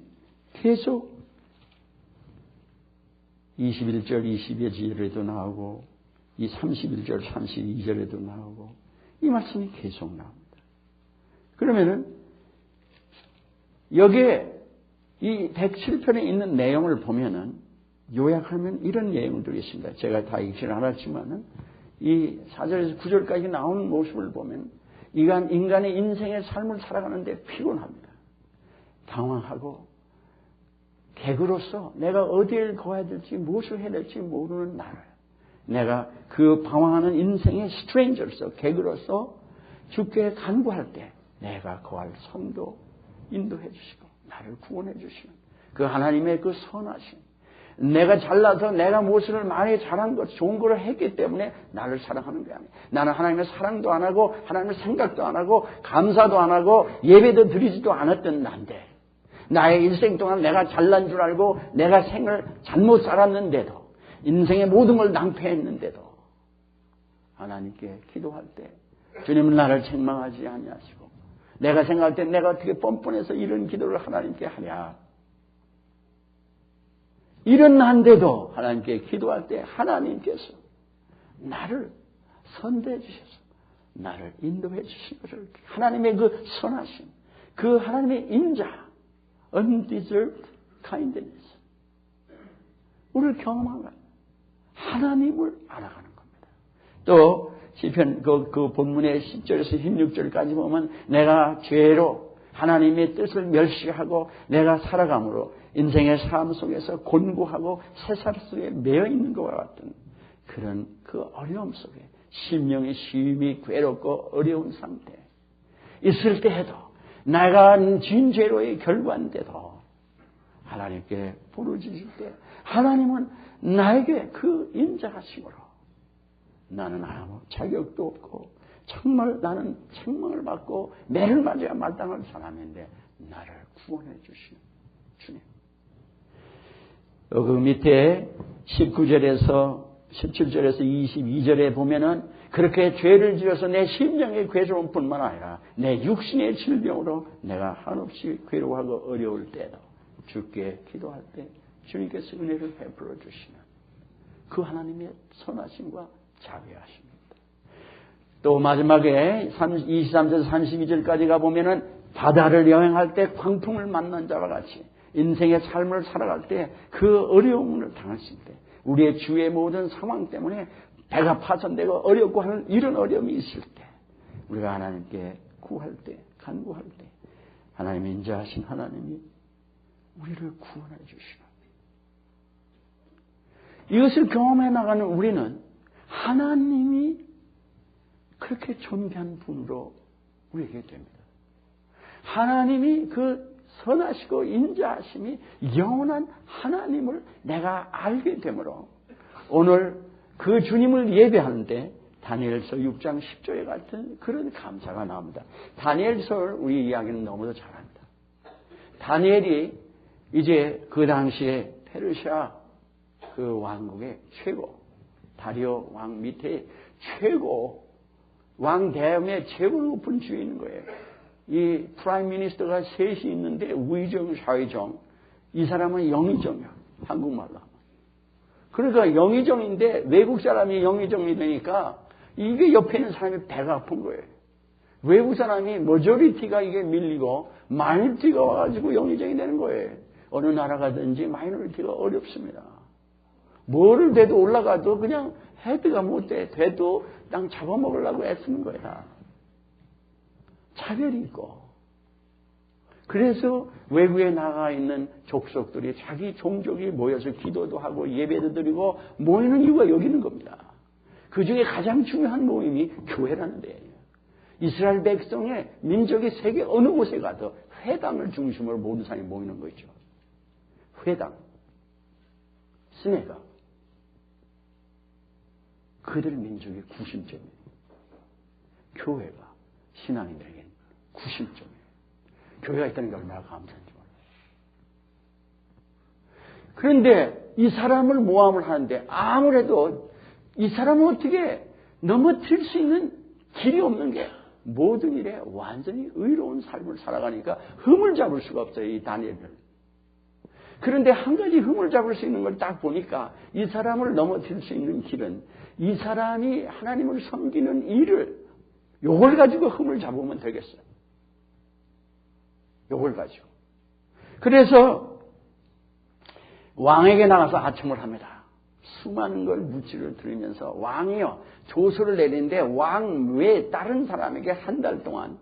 계속 21절, 22절에도 나오고 이 31절, 32절에도 나오고 이 말씀이 계속 나옵니다. 그러면은 여기에 이 107편에 있는 내용을 보면은 요약하면 이런 내용들이 있습니다. 제가 다 읽지는 않았지만은 이 4절에서 9절까지 나오는 모습을 보면 인간의 인생의 삶을 살아가는데 피곤합니다. 당황하고 객으로서 내가 어디에 거해야 될지 무엇을 해야 될지 모르는 나를 내가 그 방황하는 인생의 스트레인저로서 객으로서 주께 간구할 때 내가 거할 섬도 인도해 주시고 나를 구원해 주시는 그 하나님의 그 선하심 내가 잘나서 내가 무엇을 많이 잘한 것 좋은 걸 했기 때문에 나를 사랑하는 게 아니에요. 나는 하나님의 사랑도 안 하고 하나님의 생각도 안 하고 감사도 안 하고 예배도 드리지도 않았던 난데 나의 일생 동안 내가 잘난 줄 알고 내가 생을 잘못 살았는데도 인생의 모든 걸 낭패했는데도 하나님께 기도할 때 주님은 나를 책망하지 아니하시고 내가 생각할 때 내가 어떻게 뻔뻔해서 이런 기도를 하나님께 하냐 이런 한데도 하나님께 기도할 때 하나님께서 나를 선대해 주셔서 나를 인도해 주신 것을 하나님의 그 선하심 그 하나님의 인자 undeserved kindness 우리를 경험한 거예요. 하나님을 알아가는 겁니다. 또 시편 그 본문의 10절에서 16절까지 보면 내가 죄로 하나님의 뜻을 멸시하고 내가 살아감으로 인생의 삶 속에서 곤고하고 새살 속에 매여 있는 것과 같은 그런 그 어려움 속에 심령의 쉼이 괴롭고 어려운 상태 있을 때에도 내가 진 죄로의 결과인데도 하나님께 부르짖을 때 하나님은 나에게 그 인자하심으로 나는 아무 자격도 없고 정말 나는 책망을 받고 매를 맞아야 마땅한 사람인데 나를 구원해 주시는 주님. 그 밑에 19절에서 17절에서 22절에 보면은 그렇게 죄를 지어서 내 심령의 괴로움 뿐만 아니라 내 육신의 질병으로 내가 한없이 괴로워하고 어려울 때도 주께 기도할 때 주님께서 은혜를 베풀어 주시는 그 하나님의 선하심과 자비하십니다. 또 마지막에 23절 32절까지 가보면은 바다를 여행할 때 광풍을 만난 자와 같이 인생의 삶을 살아갈 때 그 어려움을 당했을 때 우리의 주의 모든 상황 때문에 배가 파손되고 어렵고 하는 이런 어려움이 있을 때 우리가 하나님께 구할 때 간구할 때 하나님의 인자하신 하나님이 우리를 구원해 주시라. 이것을 경험해 나가는 우리는 하나님이 그렇게 존귀한 분으로 우리에게 됩니다. 하나님이 그 선하시고 인자하심이 영원한 하나님을 내가 알게 되므로 오늘 그 주님을 예배하는데 다니엘서 6장 10절에 같은 그런 감사가 나옵니다. 다니엘서를 우리 이야기는 너무도 잘합니다. 다니엘이 이제 그 당시에 페르시아 그 왕국의 최고 다리오 왕 밑에 최고 왕 다음에 최고 높은 주에 있는 거예요. 이 프라임 미니스터가 셋이 있는데 위정, 샤이정 이 사람은 영의정이야. 한국말로 하면. 그러니까 영의정인데 외국 사람이 영의정이 되니까 이게 옆에 있는 사람이 배가 아픈 거예요. 외국 사람이 머저리티가 이게 밀리고 마이너리티가 와가지고 영의정이 되는 거예요. 어느 나라 가든지 마이너리티가 어렵습니다. 뭐를 돼도 올라가도 그냥 헤드가 못 돼. 돼도 땅 잡아먹으려고 애쓰는 거야. 차별이 있고. 그래서 외국에 나가 있는 족속들이 자기 종족이 모여서 기도도 하고 예배도 드리고 모이는 이유가 여기 있는 겁니다. 그 중에 가장 중요한 모임이 교회라는 데예요. 이스라엘 백성의 민족이 세계 어느 곳에 가도 회당을 중심으로 모든 사람이 모이는 거죠. 회당, 스네가 그들 민족의 구심점이에요. 교회가 신앙인들에게는 구심점이에요. 교회가 있다는 게 얼마나 감사한지 몰라요. 그런데 이 사람을 모함을 하는데 아무래도 이 사람은 어떻게 넘어뜨릴 수 있는 길이 없는 게 모든 일에 완전히 의로운 삶을 살아가니까 흠을 잡을 수가 없어요. 이 다니엘을. 그런데 한 가지 흠을 잡을 수 있는 걸 딱 보니까 이 사람을 넘어뜨릴 수 있는 길은 이 사람이 하나님을 섬기는 일을 요걸 가지고 흠을 잡으면 되겠어요. 요걸 가지고. 그래서 왕에게 나가서 아첨을 합니다. 수많은 걸 무치를 들으면서 왕이요 조서를 내리는데 왕 외에 다른 사람에게 한 달 동안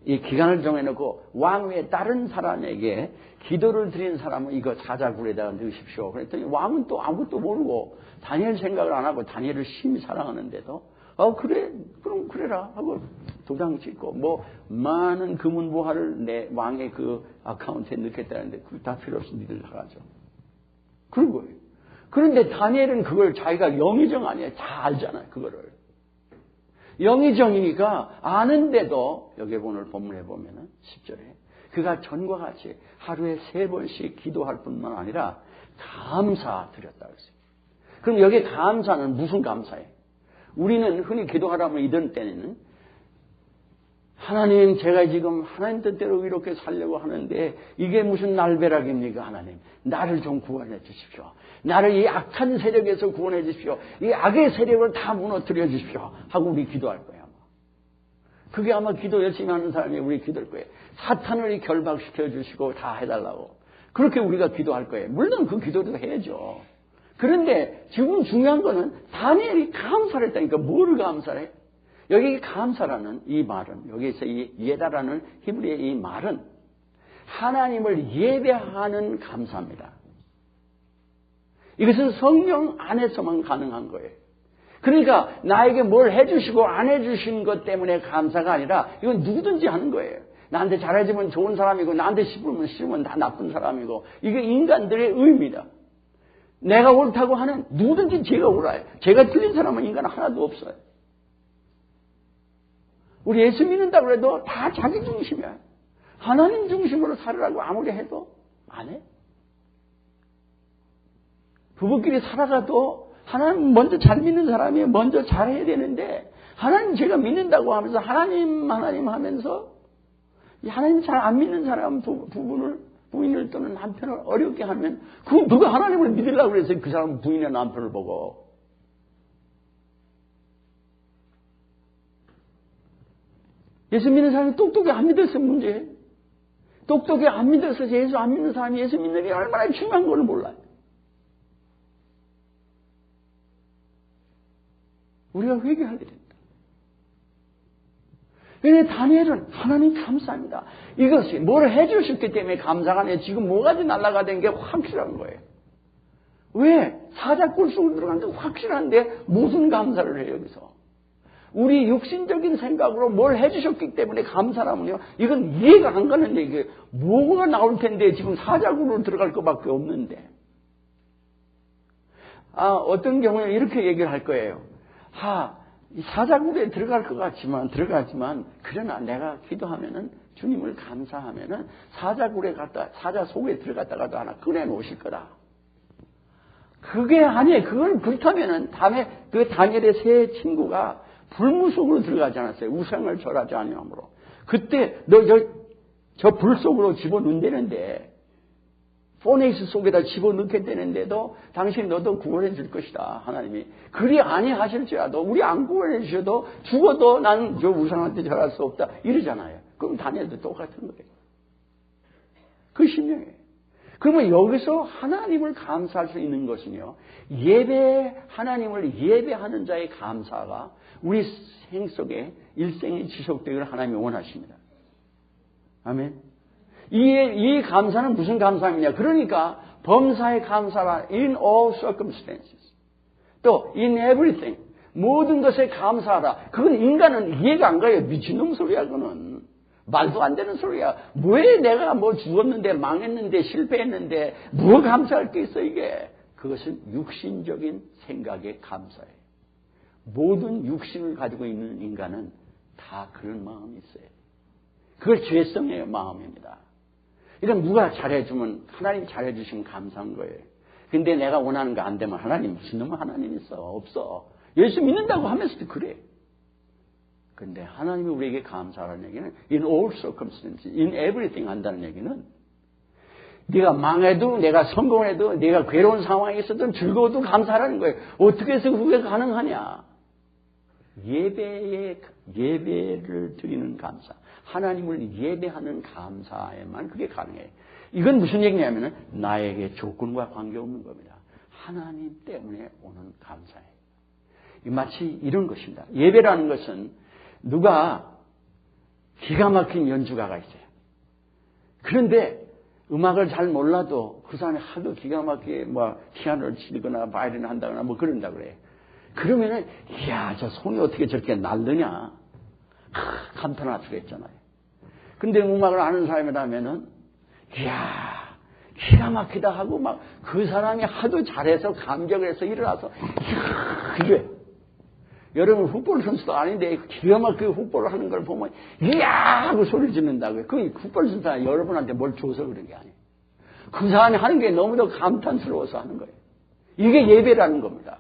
이 기간을 정해놓고 왕 외에 다른 사람에게 기도를 드린 사람은 이거 사자굴에다가 넣으십시오. 그랬더니 왕은 또 아무것도 모르고 다니엘 생각을 안 하고 다니엘을 심히 사랑하는데도 그래 그럼 그래라 하고 도장 찍고 뭐 많은 금은보화를 내 왕의 그 아카운트에 넣겠다는데 그거 다 필요 없이 니들 나가죠. 그런 거예요. 그런데 다니엘은 그걸 자기가 영의정 아니에요. 다 알잖아요. 그거를. 영의정이니까 아는데도 여기 오늘 본문에 보면은 10절에 그가 전과 같이 하루에 3번씩 기도할 뿐만 아니라 감사 드렸다 그랬어요. 그럼 여기 감사는 무슨 감사예요? 우리는 흔히 기도하라면 이런 때는 하나님 제가 지금 하나님 뜻대로 이렇게 살려고 하는데 이게 무슨 날벼락입니까 하나님. 나를 좀 구원해 주십시오. 나를 이 악한 세력에서 구원해 주십시오. 이 악의 세력을 다 무너뜨려 주십시오. 하고 우리 기도할 거예요. 아마. 그게 아마 기도 열심히 하는 사람이 우리 기도할 거예요. 사탄을 결박시켜 주시고 다 해달라고. 그렇게 우리가 기도할 거예요. 물론 그 기도도 해야죠. 그런데 지금 중요한 거는 다니엘이 감사를 했다니까 뭐를 감사해? 여기 감사라는 이 말은 여기서 이 예다라는 히브리의 이 말은 하나님을 예배하는 감사입니다. 이것은 성령 안에서만 가능한 거예요. 그러니까 나에게 뭘 해주시고 안 해주신 것 때문에 감사가 아니라 이건 누구든지 하는 거예요. 나한테 잘해주면 좋은 사람이고 나한테 싫으면 다 나쁜 사람이고 이게 인간들의 의미다. 내가 옳다고 하는 누구든지 제가 옳아요. 제가 틀린 사람은 인간 하나도 없어요. 우리 예수 믿는다고 해도 다 자기 중심이야. 하나님 중심으로 살으라고 아무리 해도 안 해. 부부끼리 살아가도 하나님 먼저 잘 믿는 사람이 먼저 잘해야 되는데 하나님 제가 믿는다고 하면서 하나님 하면서 하나님 잘 안 믿는 사람 부인을 또는 남편을 어렵게 하면 그 누가 하나님을 믿으려고 그래서 그 사람 부인의 남편을 보고 예수 믿는 사람이 똑똑히 안 믿어서 문제예요. 똑똑히 안 믿어서 예수 안 믿는 사람이 예수 믿는 게 얼마나 중요한 걸 몰라요. 우리가 회개하게 된다. 왜냐하면 다니엘은 하나님 감사합니다. 이것이 뭘 해주셨기 때문에 감사가 아니에요. 지금 뭐가지 날아가는 게 확실한 거예요. 왜? 사자굴 속으로 들어가는데 확실한데 무슨 감사를 해요 여기서? 우리 육신적인 생각으로 뭘 해주셨기 때문에 감사라면요. 이건 이해가 안 가는 얘기예요. 뭐가 나올 텐데 지금 사자굴로 들어갈 것밖에 없는데. 어떤 경우에 이렇게 얘기를 할 거예요. 이 사자굴에 들어가지만 그러나 내가 기도하면은 주님을 감사하면은 사자 속에 들어갔다가도 하나 꺼내 놓으실 거다. 그게 아니에요. 그건 그렇다면은 다음에 그 다니엘의 세 친구가 불무 속으로 들어가지 않았어요. 우상을 절하지 아니함으로. 그때 너 저 불 속으로 집어넣는다는데 포네이스 속에다 집어넣게 되는데도 당신 너도 구원해 줄 것이다. 하나님이. 그리 아니하실지라도 우리 안 구원해 주셔도 죽어도 나는 저 우상한테 절할 수 없다. 이러잖아요. 그럼 다니엘도 똑같은 거예요. 그 심령이에요. 그러면 여기서 하나님을 감사할 수 있는 것은요. 하나님을 예배하는 자의 감사가 우리 생 속에 일생이 지속되기를 하나님이 원하십니다. 아멘. 이 감사는 무슨 감사입니까? 그러니까 범사의 감사라 in all circumstances. 또 in everything. 모든 것에 감사하라. 그건 인간은 이해가 안 가요. 미친놈 소리야 그거는. 말도 안 되는 소리야. 왜 내가 뭐 죽었는데 망했는데 실패했는데 뭐 감사할 게 있어 이게. 그것은 육신적인 생각에 감사해요. 모든 육신을 가지고 있는 인간은 다 그런 마음이 있어요. 그걸 죄성의 마음입니다. 이건 누가 잘해주면 하나님 잘해주시면 감사한 거예요. 근데 내가 원하는 거 안 되면 하나님 무슨 놈의 하나님 있어? 없어. 예수 믿는다고 하면서도 그래. 근데 하나님이 우리에게 감사하라는 얘기는 in all circumstances, in everything 한다는 얘기는 네가 망해도 내가 성공해도 내가 괴로운 상황에 있어도 즐거워도 감사하라는 거예요. 어떻게 해서 그게 가능하냐? 예배를 드리는 감사. 하나님을 예배하는 감사에만 그게 가능해요. 이건 무슨 얘기냐면은 나에게 조건과 관계없는 겁니다. 하나님 때문에 오는 감사예요. 마치 이런 것입니다. 예배라는 것은 누가 기가 막힌 연주가가 있어요. 그런데 음악을 잘 몰라도 그 사람이 하도 기가 막히게 피아노를 치거나 바이올린을 한다거나 그런다 그래요. 그러면은 이야 저 손이 어떻게 저렇게 날르냐 감탄할 수가 있잖아요. 근데 음악을 아는 사람이라면은 이야 기가 막히다 하고 그 사람이 하도 잘해서 감격을 해서 일어나서 이야 여러분 훅볼 선수도 아닌데 기가 막히게 훅볼을 하는 걸 보면 이야 하고 소리 짓는다고요. 그 훅볼 선수가 여러분한테 뭘 줘서 그런 게 아니에요. 그 사람이 하는 게 너무도 감탄스러워서 하는 거예요. 이게 예배라는 겁니다.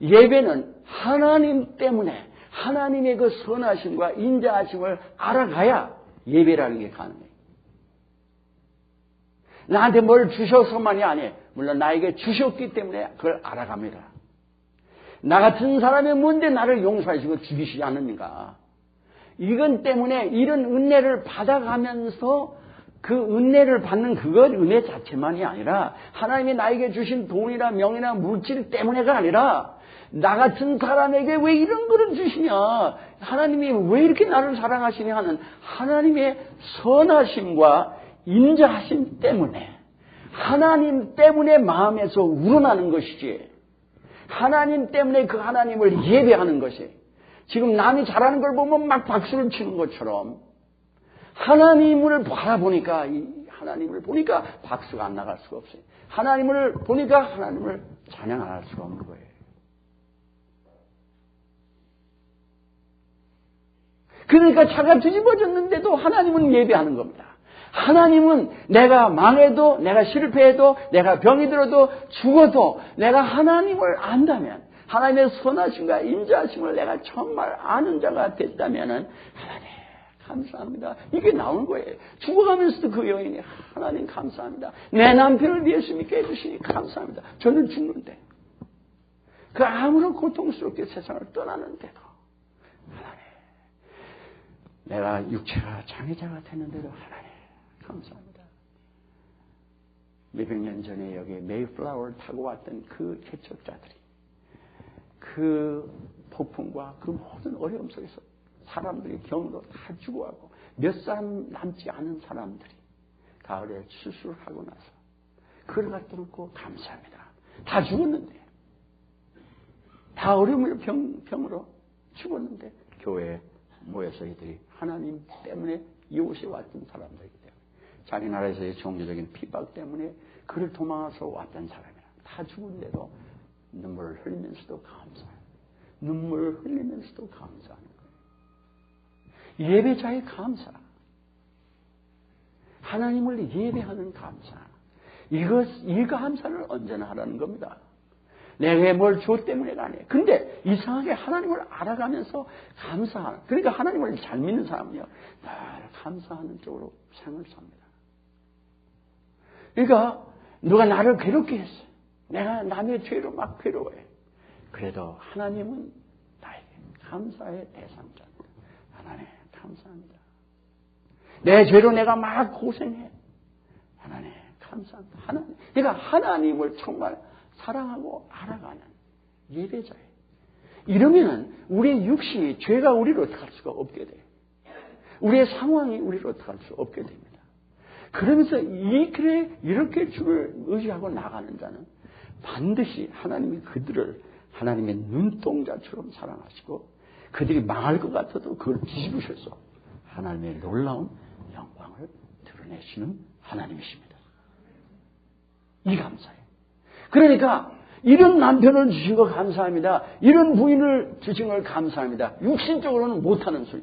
예배는 하나님 때문에 하나님의 그 선하심과 인자하심을 알아가야 예배라는 게 가능해요. 나한테 뭘 주셔서만이 아니에요. 물론 나에게 주셨기 때문에 그걸 알아갑니다. 나 같은 사람이 뭔데 나를 용서하시고 죽이시지 않느니까. 이건 때문에 이런 은혜를 받아가면서 그 은혜를 받는 그것 은혜 자체만이 아니라 하나님이 나에게 주신 돈이나 명이나 물질 때문에가 아니라 나 같은 사람에게 왜 이런 거를 주시냐 하나님이 왜 이렇게 나를 사랑하시냐 하는 하나님의 선하심과 인자하심 때문에 하나님 때문에 마음에서 우러나는 것이지 하나님 때문에 그 하나님을 예배하는 것이 지금 남이 잘하는 걸 보면 막 박수를 치는 것처럼 하나님을 바라보니까 하나님을 보니까 박수가 안 나갈 수가 없어요. 하나님을 보니까 하나님을 찬양 안 할 수가 없는 거예요. 그러니까 차가 뒤집어졌는데도 하나님은 예배하는 겁니다. 하나님은 내가 망해도, 내가 실패해도, 내가 병이 들어도, 죽어도 내가 하나님을 안다면, 하나님의 선하심과 인자하심을 내가 정말 아는 자가 됐다면 하나님 감사합니다. 이게 나오는 거예요. 죽어가면서도 그 여인이 하나님 감사합니다. 내 남편을 예수 믿게 해주시니 감사합니다. 저는 죽는데, 그 아무런 고통스럽게 세상을 떠나는데도 하나님, 내가 육체가 장애자가 됐는데도 하나님 감사합니다. 몇백 년 전에 여기 메이플라워를 타고 왔던 그 개척자들이 그 폭풍과 그 모든 어려움 속에서 사람들이 병으로 다 죽어가고 몇 사람 남지 않은 사람들이 가을에 수술을 하고 나서 그걸 갖다 놓고 감사합니다. 다 죽었는데, 다 어려움을 병으로 죽었는데 교회에 모여서 이들이 하나님 때문에 이웃에 왔던 사람들이기 때문에, 자기 나라에서의 종교적인 핍박 때문에 그를 도망해서 왔던 사람이라 다 죽은데도 눈물을 흘리면서도 감사해요. 눈물을 흘리면서도 감사하는 거예요. 예배자의 감사, 하나님을 예배하는 감사, 이 감사를 언제나 하라는 겁니다. 내게 뭘 줘 때문에가 아니에요. 근데 이상하게 하나님을 알아가면서 감사하는, 그러니까 하나님을 잘 믿는 사람은요, 늘 감사하는 쪽으로 생을 삽니다. 그러니까 누가 나를 괴롭게 했어요. 내가 남의 죄로 막 괴로워해. 그래도 하나님은 나에게 감사의 대상자입니다. 하나님 감사합니다. 내 죄로 내가 막 고생해. 하나님 감사합니다. 하나님, 그러니까 하나님을 정말 사랑하고 알아가는 예배자예요. 이러면은 우리의 육신이, 죄가 우리를 어떡할 수가 없게 돼요. 우리의 상황이 우리를 어떡할 수 없게 됩니다. 그러면서 이렇게 주를 의지하고 나가는 자는 반드시 하나님이 그들을 하나님의 눈동자처럼 사랑하시고, 그들이 망할 것 같아도 그걸 뒤집으셔서 하나님의 놀라운 영광을 드러내시는 하나님이십니다. 이 감사예요. 그러니까 이런 남편을 주신 거 감사합니다. 이런 부인을 주신 걸 감사합니다. 육신적으로는 못하는 소리.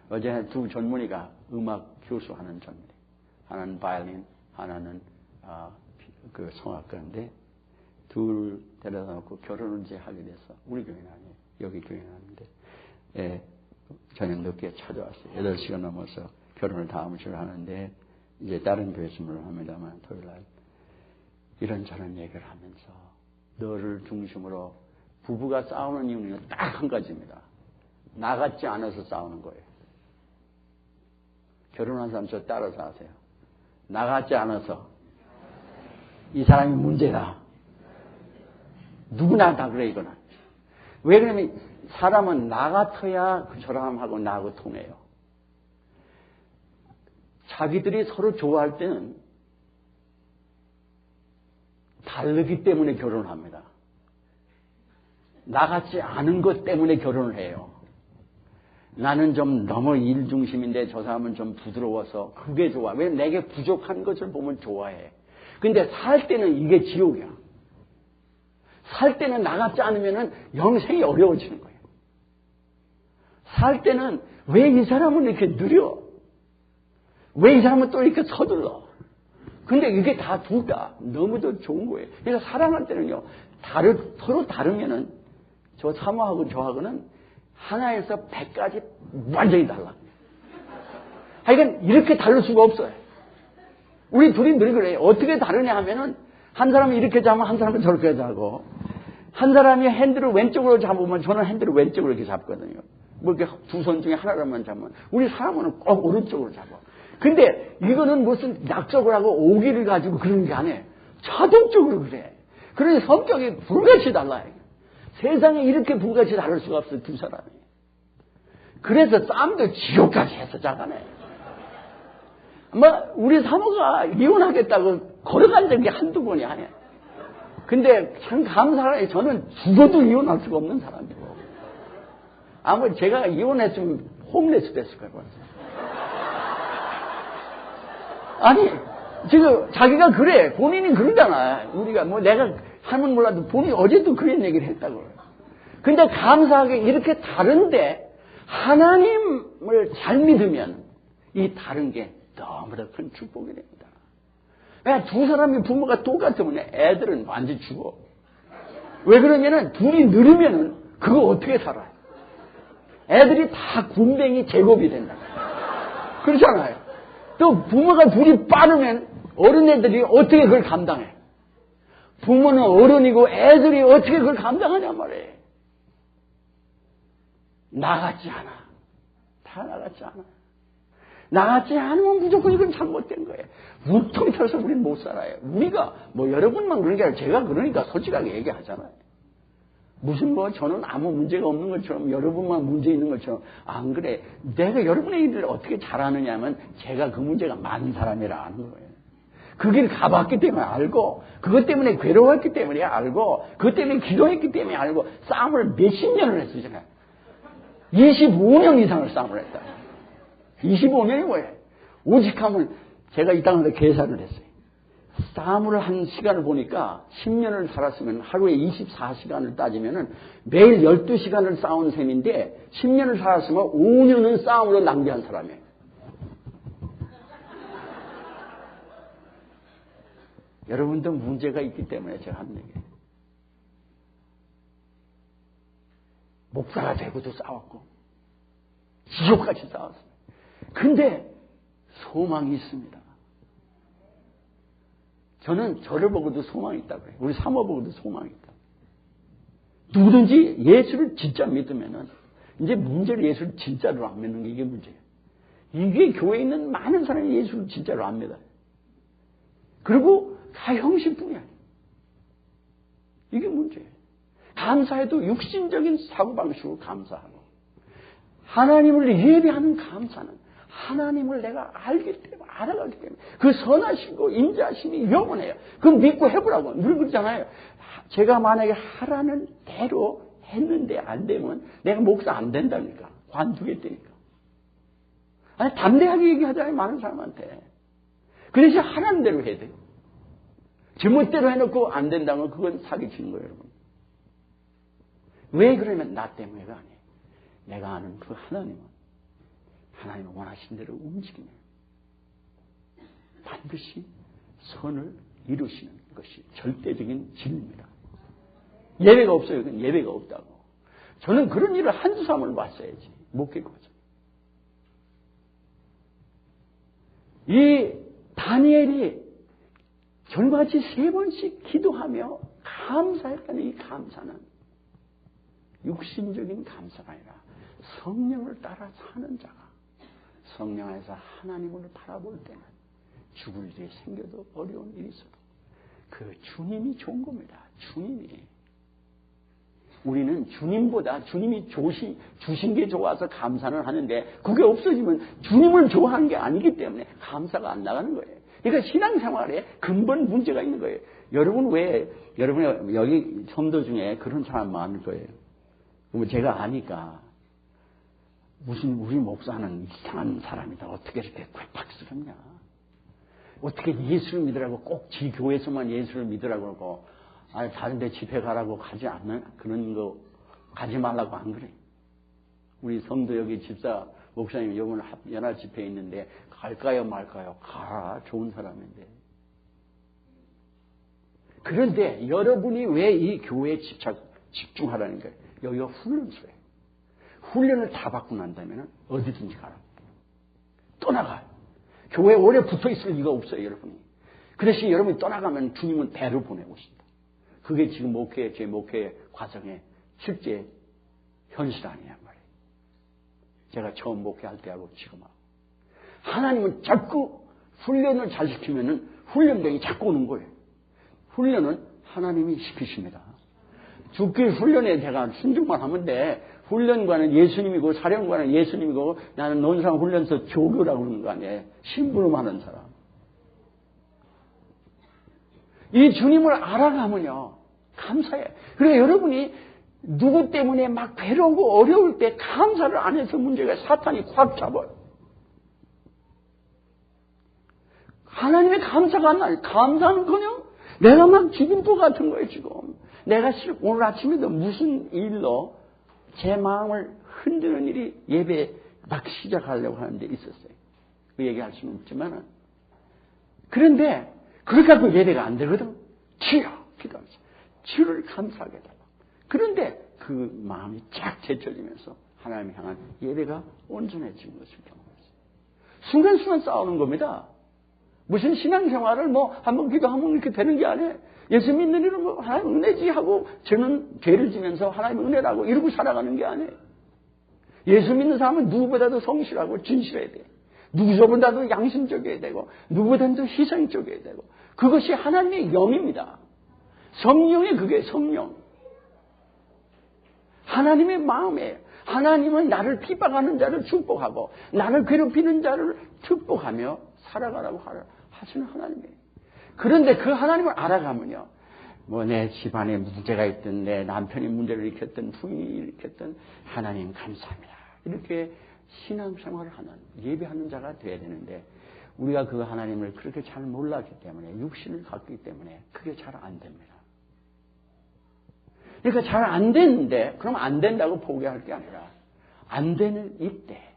어제 두 젊은이가 음악 교수하는 젊은이, 하나는 바이올린, 하나는 그 성악가인데, 둘 데려다 놓고 결혼을 이제 하게 돼서, 우리 교회는 아니에요. 여기 교회는 아닌데, 저녁 늦게 찾아왔어요. 8시간 넘어서 결혼을 다음 주에 하는데, 이제 다른 교회에서 합니다만, 토요일날 이런저런 얘기를 하면서, 너를 중심으로 부부가 싸우는 이유는 딱 한 가지입니다. 나 같지 않아서 싸우는 거예요. 결혼한 사람 저 따라서 하세요. 나 같지 않아서. 이 사람이 문제다. 누구나 다 그래, 이거는. 왜 그러냐면 사람은 나 같아야 저 사람하고 나하고 통해요. 자기들이 서로 좋아할 때는 다르기 때문에 결혼을 합니다. 나 같지 않은 것 때문에 결혼을 해요. 나는 좀 너무 일중심인데 저 사람은 좀 부드러워서 그게 좋아. 왜? 내게 부족한 것을 보면 좋아해. 근데 살 때는 이게 지옥이야. 살 때는 나 같지 않으면 영생이 어려워지는 거예요. 살 때는 왜 이 사람은 이렇게 느려? 왜 이 사람은 또 이렇게 서둘러? 근데 이게 다 둘 다 너무도 좋은 거예요. 그러니까 사랑할 때는요, 서로 다르면은 저 사모하고 저하고는 하나에서 100까지 완전히 달라. 하여간 이렇게 다를 수가 없어요. 우리 둘이 늘 그래요. 어떻게 다르냐 하면은 한 사람은 이렇게 잡으면 한 사람은 저렇게 잡고, 한 사람이 핸들을 왼쪽으로 잡으면 저는 핸들을 왼쪽으로 이렇게 잡거든요. 뭐 이렇게 두 손 중에 하나로만 잡으면, 우리 사람은 꼭 오른쪽으로 잡아. 근데 이거는 무슨 약속을 하고 오기를 가지고 그런 게 아니에요. 자동적으로 그래. 그러니 성격이 불같이 달라요. 세상에 이렇게 불같이 다를 수가 없어요, 두 사람이. 그래서 싸움도 지옥까지 해서 자가네. 우리 사모가 이혼하겠다고 걸어간 적이 한두 번이 아니에요. 근데 참 감사해요. 저는 죽어도 이혼할 수가 없는 사람이고. 아마 제가 이혼했으면 홈레스 됐을 거예요. 아니, 지금 자기가 그래. 본인이 그러잖아. 우리가 내가 하면 몰라도 본인이 어제도 그런 얘기를 했다고. 근데 감사하게 이렇게 다른데 하나님을 잘 믿으면, 이 다른 게 너무나 큰 축복이 됩니다. 왜 두 사람이 부모가 똑같으면 애들은 완전히 죽어. 왜 그러냐면 둘이 늘으면은 그거 어떻게 살아요? 애들이 다 군뱅이 제곱이 된다. 그렇잖아요. 또 부모가 둘이 빠르면 어린애들이 어떻게 그걸 감당해? 부모는 어른이고 애들이 어떻게 그걸 감당하냔 말이에요. 나같지 않아. 다 나같지 않아. 나같지 않으면 무조건 이건 잘못된 거예요. 우통이 털어서 우리는 못 살아요. 우리가 뭐 여러분만 그런 게 아니라 제가 그러니까 솔직하게 얘기하잖아요. 무슨 뭐 저는 아무 문제가 없는 것처럼 여러분만 문제 있는 것처럼 안 그래. 내가 여러분의 일을 어떻게 잘하느냐 하면 제가 그 문제가 많은 사람이라 아는 거예요. 그 길 가봤기 때문에 알고 그것 때문에 괴로웠기 때문에 알고 그것 때문에 기도했기 때문에 알고 싸움을 몇십 년을 했어요. 제가 25년 이상을 싸움을 했다. 25년이 뭐예요? 오직함을 제가 이 땅에서 계산을 했어요. 싸움을 한 시간을 보니까 10년을 살았으면 하루에 24시간을 따지면은 매일 12시간을 싸운 셈인데 10년을 살았으면 5년은 싸움으로 낭비한 사람이에요. 여러분도 문제가 있기 때문에 제가 하는 얘기예요. 목사가 되고도 싸웠고 지옥같이 싸웠어요. 근데 소망이 있습니다. 저는 저를 보고도 소망이 있다고 그래요. 우리 사모 보고도 소망이 있다. 누구든지 예수를 진짜 믿으면은 이제 문제를 예수를 진짜로 안 믿는 게 이게 문제예요. 이게 교회에 있는 많은 사람이 예수를 진짜로 안 믿어요. 그리고 다 형식뿐이야. 이게 문제예요. 감사해도 육신적인 사고방식으로 감사하고 하나님을 예배하는 감사는 하나님을 내가 알기 때문에 알아가기 때문에 그 선하시고 인자하심이 영원해요. 그럼 믿고 해보라고 늘 그러잖아요. 제가 만약에 하라는 대로 했는데 안 되면 내가 목사 안 된다니까. 관두겠다니까. 아니 담대하게 얘기하잖아요. 많은 사람한테. 그 대신 하라는 대로 해야 돼요. 제멋대로 해놓고 안 된다면 그건 사기치는 거예요. 여러분. 왜 그러면 나 때문에가 아니에요. 내가 아는 그 하나님은 하나님이 원하신 대로 움직이면 반드시 선을 이루시는 것이 절대적인 진리입니다. 예외가 없어요. 그건 예외가 없다고. 저는 그런 일을 한두 삼을 봤어야지. 못 겪어죠. 이 다니엘이 전같이 3번씩 기도하며 감사했다는 이 감사는 육신적인 감사가 아니라 성령을 따라 사는 자가 성령 안에서 하나님을 바라볼 때는 죽을 일이 생겨도 어려운 일이 있어도 그 주님이 좋은 겁니다. 주님이. 우리는 주님보다 주님이 주신 게 좋아서 감사는 하는데 그게 없어지면 주님을 좋아하는 게 아니기 때문에 감사가 안 나가는 거예요. 그러니까 신앙생활에 근본 문제가 있는 거예요. 여러분 여기 성도 중에 그런 사람 많을 거예요. 제가 아니까 무슨 우리 목사는 이상한 사람이다. 어떻게 이렇게 괴팍스럽냐. 어떻게 예수를 믿으라고 꼭 지 교회에서만 예수를 믿으라고 그러고 아니 다른 데 집회 가라고 가지 않는 그런 거 가지 말라고 안 그래. 우리 성도 여기 집사 목사님 이번 연합 집회에 있는데 갈까요 말까요? 가라. 좋은 사람인데. 그런데 여러분이 왜 이 교회에 집중하라는 거예요? 여기가 훈련소예요. 훈련을 다 받고 난다면 어디든지 가라. 떠나가요. 교회에 오래 붙어 있을 리가 없어요, 여러분이. 그 대신 여러분이 떠나가면 주님은 배로 보내고 싶다. 그게 지금 제 목회 과정의 실제 현실 아니란 말이에요. 제가 처음 목회할 때하고 지금하고. 하나님은 자꾸 훈련을 잘 시키면은 훈련병이 자꾸 오는 거예요. 훈련은 하나님이 시키십니다. 죽기 훈련에 제가 순종만 하면 돼. 훈련관은 예수님이고 사령관은 예수님이고 나는 논상 훈련소 조교라고 그러는 거 아니에요. 심부름하는 사람. 이 주님을 알아가면요. 감사해. 그러니까 여러분이 누구 때문에 막 괴로우고 어려울 때 감사를 안 해서 문제가 사탄이 확 잡아요. 하나님의 감사가 안 나요. 감사는커녕 내가 막 죽임도 같은 거예요 지금. 내가 오늘 아침에도 무슨 일로 제 마음을 흔드는 일이 예배 막 시작하려고 하는데 있었어요. 얘기할 수는 없지만 그런데 그렇게 갖고 예배가 안 되거든. 주여 기도하면서 주를 감사하게 달라. 그런데 그 마음이 쫙 제쳐지면서 하나님 향한 예배가 온전해지는 것을 경험했어요. 순간순간 싸우는 겁니다. 무슨 신앙생활을 한번 기도하면 이렇게 되는 게 아니에요. 예수 믿는 이는 하나님 은혜지 하고 저는 죄를 지면서 하나님 은혜라고 이러고 살아가는 게 아니에요. 예수 믿는 사람은 누구보다도 성실하고 진실해야 돼요. 누구보다도 양심적이어야 되고 누구보다도 희생적이어야 되고 그것이 하나님의 영입니다. 성령이 그게 성령. 하나님의 마음이에요. 하나님은 나를 핍박하는 자를 축복하고 나를 괴롭히는 자를 축복하며 살아가라고 하시는 하나님이에요. 그런데 그 하나님을 알아가면요. 내 집안에 문제가 있든 내 남편이 문제를 일으켰든 부인이 일으켰든 하나님 감사합니다. 이렇게 신앙생활을 하는 예배하는 자가 돼야 되는데 우리가 그 하나님을 그렇게 잘 몰랐기 때문에 육신을 갖기 때문에 그게 잘 안 됩니다. 그러니까 잘 안 되는데 그럼 안 된다고 포기할 게 아니라 안 되는 이때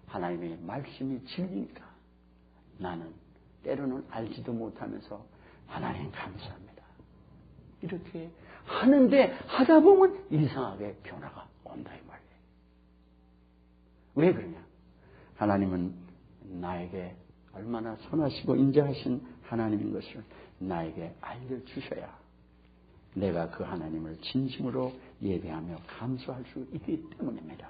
하나님의 말씀이 진리니까 나는 때로는 알지도 못하면서 하나님 감사합니다. 이렇게 하는데 하다 보면 이상하게 변화가 온다 이 말이에요. 왜 그러냐? 하나님은 나에게 얼마나 선하시고 인자하신 하나님인 것을 나에게 알려주셔야 내가 그 하나님을 진심으로 예배하며 감사할 수 있기 때문입니다.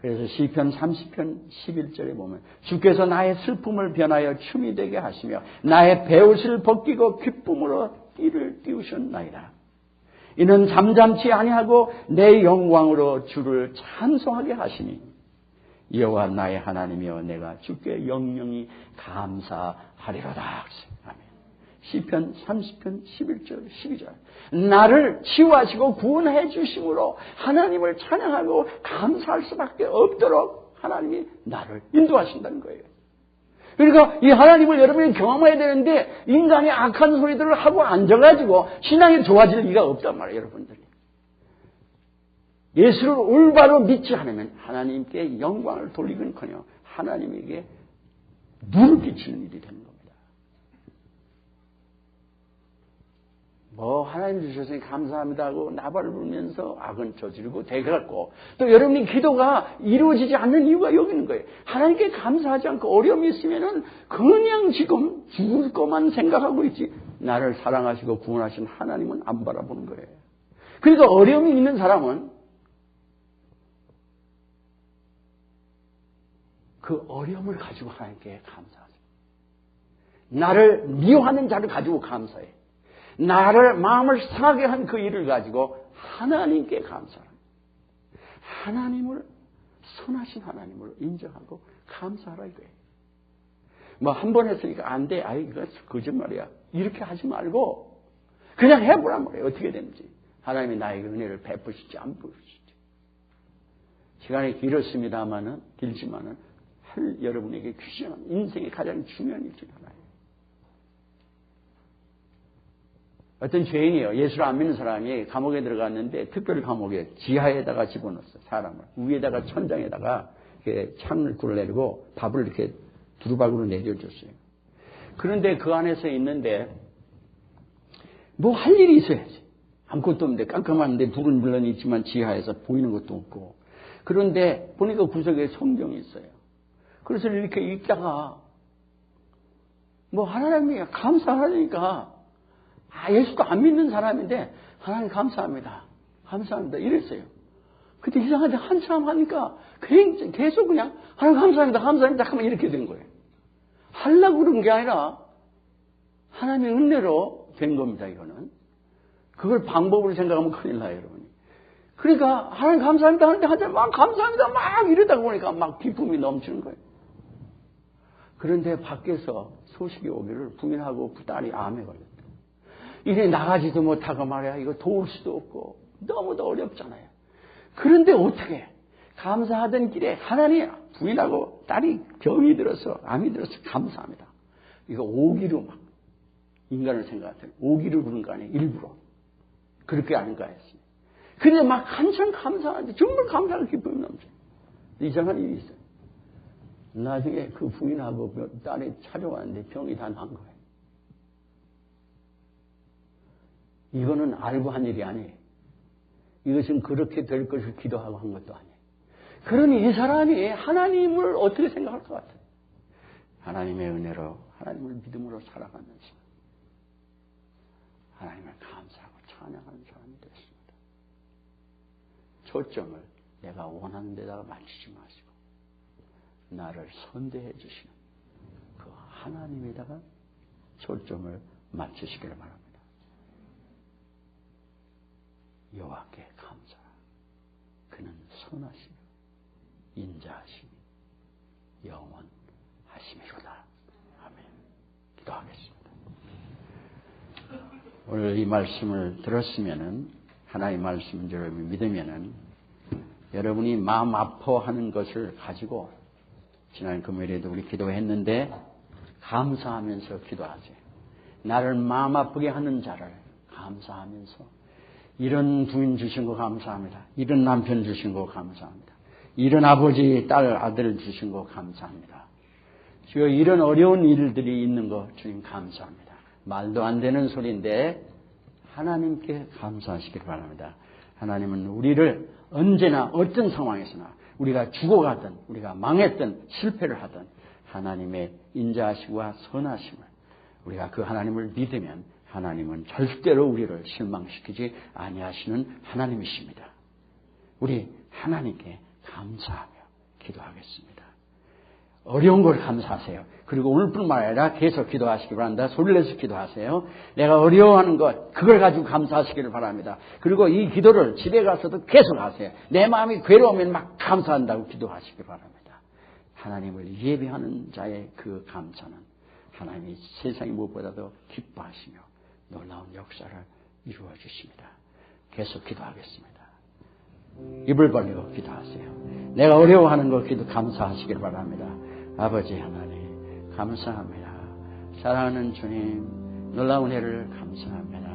그래서 시편 30편 11절에 보면 주께서 나의 슬픔을 변하여 춤이 되게 하시며 나의 베옷을 벗기고 기쁨으로 띠를 띄우셨나이다. 이는 잠잠치 아니하고 내 영광으로 주를 찬송하게 하시니 여호와 나의 하나님이여 내가 주께 영영이 감사하리로다. 아멘. 시편 30편 11절 12절 나를 치유하시고 구원해 주심으로 하나님을 찬양하고 감사할 수밖에 없도록 하나님이 나를 인도하신다는 거예요. 그러니까 이 하나님을 여러분이 경험해야 되는데 인간이 악한 소리들을 하고 앉아가지고 신앙이 좋아질 리가 없단 말이에요. 여러분들이 예수를 올바로 믿지 않으면 하나님께 영광을 돌리건커녕 하나님에게 누를 끼치는 일이 되는 겁니다. 하나님 주셨으니 감사합니다 하고 나발을 불면서 악은 저지르고 대갖고 또 여러분이 기도가 이루어지지 않는 이유가 여기 있는 거예요. 하나님께 감사하지 않고 어려움이 있으면은 그냥 지금 죽을 것만 생각하고 있지 나를 사랑하시고 구원하신 하나님은 안 바라보는 거예요. 그러니까 어려움이 있는 사람은 그 어려움을 가지고 하나님께 감사하세요. 나를 미워하는 자를 가지고 감사해. 나를 마음을 상하게 한 그 일을 가지고 하나님께 감사합니다. 하나님을 선하신 하나님을 인정하고 감사하라 이거예요. 한 번 했으니까 안 돼. 이거 거짓말이야. 이렇게 하지 말고 그냥 해보란 말이에요. 어떻게 되는지. 하나님이 나에게 은혜를 베푸실지 안 베푸실지. 시간이 길었습니다마는 길지만은 여러분에게 귀중한 인생의 가장 중요한 일 중 하나예요. 어떤 죄인이요. 예수를 안 믿는 사람이 감옥에 들어갔는데 특별 감옥에 지하에다가 집어넣었어요. 사람을. 위에다가 천장에다가 이렇게 창을 굴러내리고 밥을 이렇게 두루박으로 내려줬어요. 그런데 그 안에서 있는데 할 일이 있어야지. 아무것도 없는데 깜깜한데 불은 물론 있지만 지하에서 보이는 것도 없고. 그런데 보니까 구석에 성경이 있어요. 그래서 이렇게 읽다가 하나님이 감사하니까 예수도 안 믿는 사람인데 하나님 감사합니다. 감사합니다. 이랬어요. 근데 이상하게 한참 하니까 계속 그냥 하나님 감사합니다. 감사합니다. 하면 이렇게 된 거예요. 하려고 그런 게 아니라 하나님의 은혜로 된 겁니다. 이거는. 그걸 방법으로 생각하면 큰일 나요. 여러분이. 그러니까 하나님 감사합니다 하는데 한참 막 감사합니다 막 이러다 보니까 막 기쁨이 넘치는 거예요. 그런데 밖에서 소식이 오기를 부인하고 딸이 암에 걸렸다. 이래 나가지도 못하고 말이야. 이거 도울 수도 없고 너무도 어렵잖아요. 그런데 어떻게 감사하던 길에 하나님 부인하고 딸이 병이 들어서 암이 들어서 감사합니다. 이거 오기로 막 인간을 생각할 오기를 부른 거 아니에요. 일부러. 그렇게 아닌가 했어요. 근데 막 한참 감사하는데 정말 감사할 기쁨이 넘쳐요. 이상한 일이 있어요. 나중에 그 부인하고 딸이 찾아왔는데 병이 다 난 거예요. 이거는 알고 한 일이 아니에요. 이것은 그렇게 될 것을 기도하고 한 것도 아니에요. 그러니 이 사람이 하나님을 어떻게 생각할 것 같아요? 하나님의 은혜로, 하나님을 믿음으로 살아가면서 하나님을 감사하고 찬양하는 사람이 되었습니다. 초점을 내가 원하는 데다가 맞추지 마시고 나를 선대해 주시는 그 하나님에다가 초점을 맞추시기를 바랍니다. 여호와께 감사하라. 그는 선하시며 인자하시니 영원하심이로다. 아멘. 기도하겠습니다. 오늘 이 말씀을 들었으면은, 하나님의 말씀을 여러분이 믿으면은 여러분이 마음 아파하는 것을 가지고, 지난 금요일에도 우리 기도했는데 감사하면서 기도하세요. 나를 마음 아프게 하는 자를 감사하면서, 이런 부인 주신 거 감사합니다. 이런 남편 주신 거 감사합니다. 이런 아버지, 딸, 아들 주신 거 감사합니다. 주여, 이런 어려운 일들이 있는 거 주님 감사합니다. 말도 안 되는 소리인데 하나님께 감사하시길 바랍니다. 하나님은 우리를 언제나 어떤 상황에서나 우리가 죽어가든 우리가 망했든 실패를 하든 하나님의 인자하심과 선하심을, 우리가 그 하나님을 믿으면 하나님은 절대로 우리를 실망시키지 아니하시는 하나님이십니다. 우리 하나님께 감사하며 기도하겠습니다. 어려운 걸 감사하세요. 그리고 오늘뿐만 아니라 계속 기도하시기 바랍니다. 소리를 내서 기도하세요. 내가 어려워하는 것, 그걸 가지고 감사하시기를 바랍니다. 그리고 이 기도를 집에 가서도 계속 하세요. 내 마음이 괴로우면 막 감사한다고 기도하시기 바랍니다. 하나님을 예배하는 자의 그 감사는 하나님이 세상의 무엇보다도 기뻐하시며 놀라운 역사를 이루어 주십니다. 계속 기도하겠습니다. 입을 벌리고 기도하세요. 내가 어려워하는 걸 기도 감사하시길 바랍니다. 아버지 하나님 감사합니다. 사랑하는 주님, 놀라운 은혜를 감사합니다.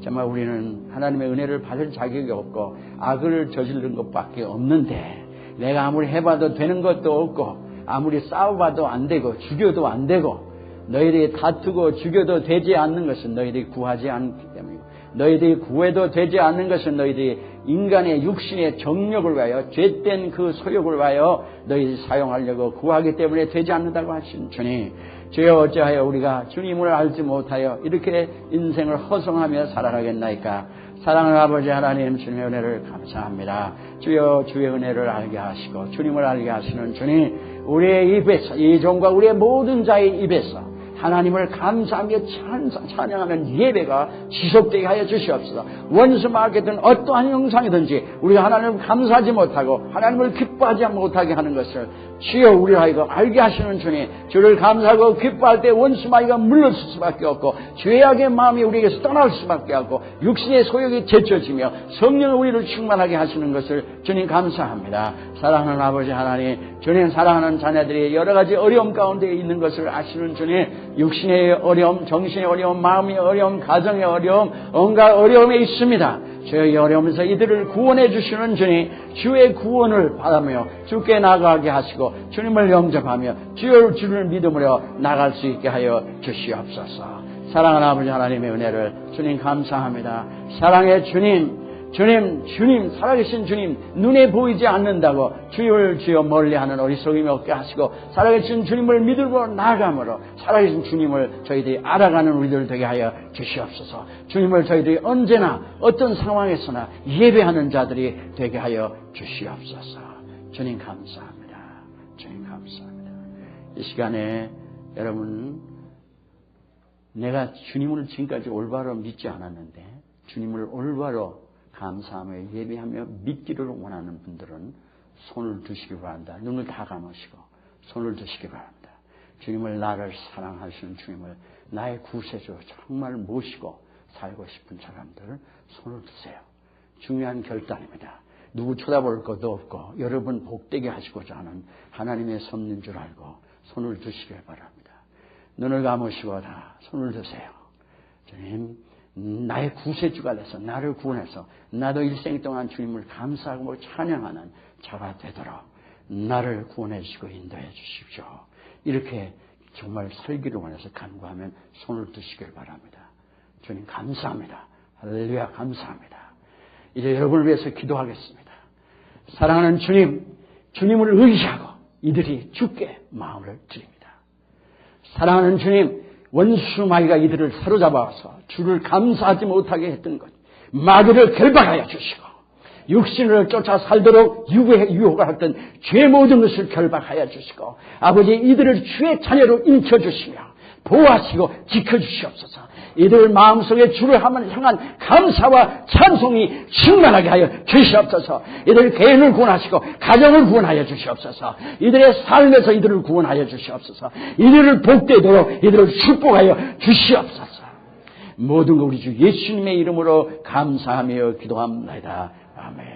정말 우리는 하나님의 은혜를 받을 자격이 없고 악을 저지른 것밖에 없는데, 내가 아무리 해봐도 되는 것도 없고 아무리 싸워봐도 안 되고 죽여도 안 되고, 너희들이 다투고 죽여도 되지 않는 것은 너희들이 구하지 않기 때문이고, 너희들이 구해도 되지 않는 것은 너희들이 인간의 육신의 정력을 위하여, 죄된 그 소욕을 위하여 너희들이 사용하려고 구하기 때문에 되지 않는다고 하신 주님, 주여 어찌하여 우리가 주님을 알지 못하여 이렇게 인생을 허송하며 살아가겠나이까. 사랑하는 아버지 하나님, 주님의 은혜를 감사합니다. 주여 주의 은혜를 알게 하시고 주님을 알게 하시는 주님, 우리의 입에서, 이 종과 우리의 모든 자의 입에서 하나님을 감사하며 찬양하는 예배가 지속되게 하여 주시옵소서. 원수마귀든 어떠한 형상이든지 우리가 하나님을 감사하지 못하고 하나님을 기뻐하지 못하게 하는 것을 주여 우리가 이거 알게 하시는 주님, 주를 감사하고 기뻐할 때 원수마귀가 물러설 수밖에 없고 죄악의 마음이 우리에게서 떠날 수밖에 없고 육신의 소욕이 제쳐지며 성령이 우리를 충만하게 하시는 것을 주님 감사합니다. 사랑하는 아버지 하나님, 주님 사랑하는 자녀들이 여러 가지 어려움 가운데 있는 것을 아시는 주님, 육신의 어려움, 정신의 어려움, 마음의 어려움, 가정의 어려움, 온갖 어려움이 있습니다. 주의 어려움에서 이들을 구원해 주시는 주님, 주의 구원을 바라며 주께 나가게 하시고 주님을 영접하며 주를 믿음으로 나갈 수 있게 하여 주시옵소서. 사랑하는 아버지 하나님의 은혜를 주님 감사합니다. 사랑의 주님, 주님, 살아계신 주님, 눈에 보이지 않는다고 주여 멀리하는 어리석음이 없게 하시고, 살아계신 주님을 믿음으로 나아감으로 살아계신 주님을 저희들이 알아가는 우리들 되게 하여 주시옵소서. 주님을 저희들이 언제나 어떤 상황에서나 예배하는 자들이 되게 하여 주시옵소서. 주님 감사합니다. 주님 감사합니다. 이 시간에 여러분, 내가 주님을 지금까지 올바로 믿지 않았는데 주님을 올바로 감사하며 예배하며 믿기를 원하는 분들은 손을 드시기 바랍니다. 눈을 다 감으시고 손을 드시기 바랍니다. 주님을, 나를 사랑하시는 주님을 나의 구세주 정말 모시고 살고 싶은 사람들 손을 드세요. 중요한 결단입니다. 누구 쳐다볼 것도 없고 여러분 복되게 하시고자 하는 하나님의 섭리인 줄 알고 손을 드시길 바랍니다. 눈을 감으시고 다 손을 드세요. 주님, 나의 구세주가 돼서 나를 구원해서 나도 일생 동안 주님을 감사하고 찬양하는 자가 되도록 나를 구원해 주시고 인도해 주십시오. 이렇게 정말 살기를 원해서 간구하면 손을 드시길 바랍니다. 주님 감사합니다. 할렐루야 감사합니다. 이제 여러분을 위해서 기도하겠습니다. 사랑하는 주님, 주님을 의지하고 이들이 주께 마음을 드립니다. 사랑하는 주님, 원수 마귀가 이들을 사로잡아서 주를 감사하지 못하게 했던 것, 마귀를 결박하여 주시고 육신을 쫓아 살도록 유혹했던 죄 모든 것을 결박하여 주시고 아버지 이들을 주의 자녀로 인쳐주시며 보호하시고 지켜주시옵소서. 이들 마음속에 주를 향한 감사와 찬송이 충만하게 하여 주시옵소서. 이들 개인을 구원하시고 가정을 구원하여 주시옵소서. 이들의 삶에서 이들을 구원하여 주시옵소서. 이들을 복되도록 이들을 축복하여 주시옵소서. 모든 것 우리 주 예수님의 이름으로 감사하며 기도합니다. 아멘.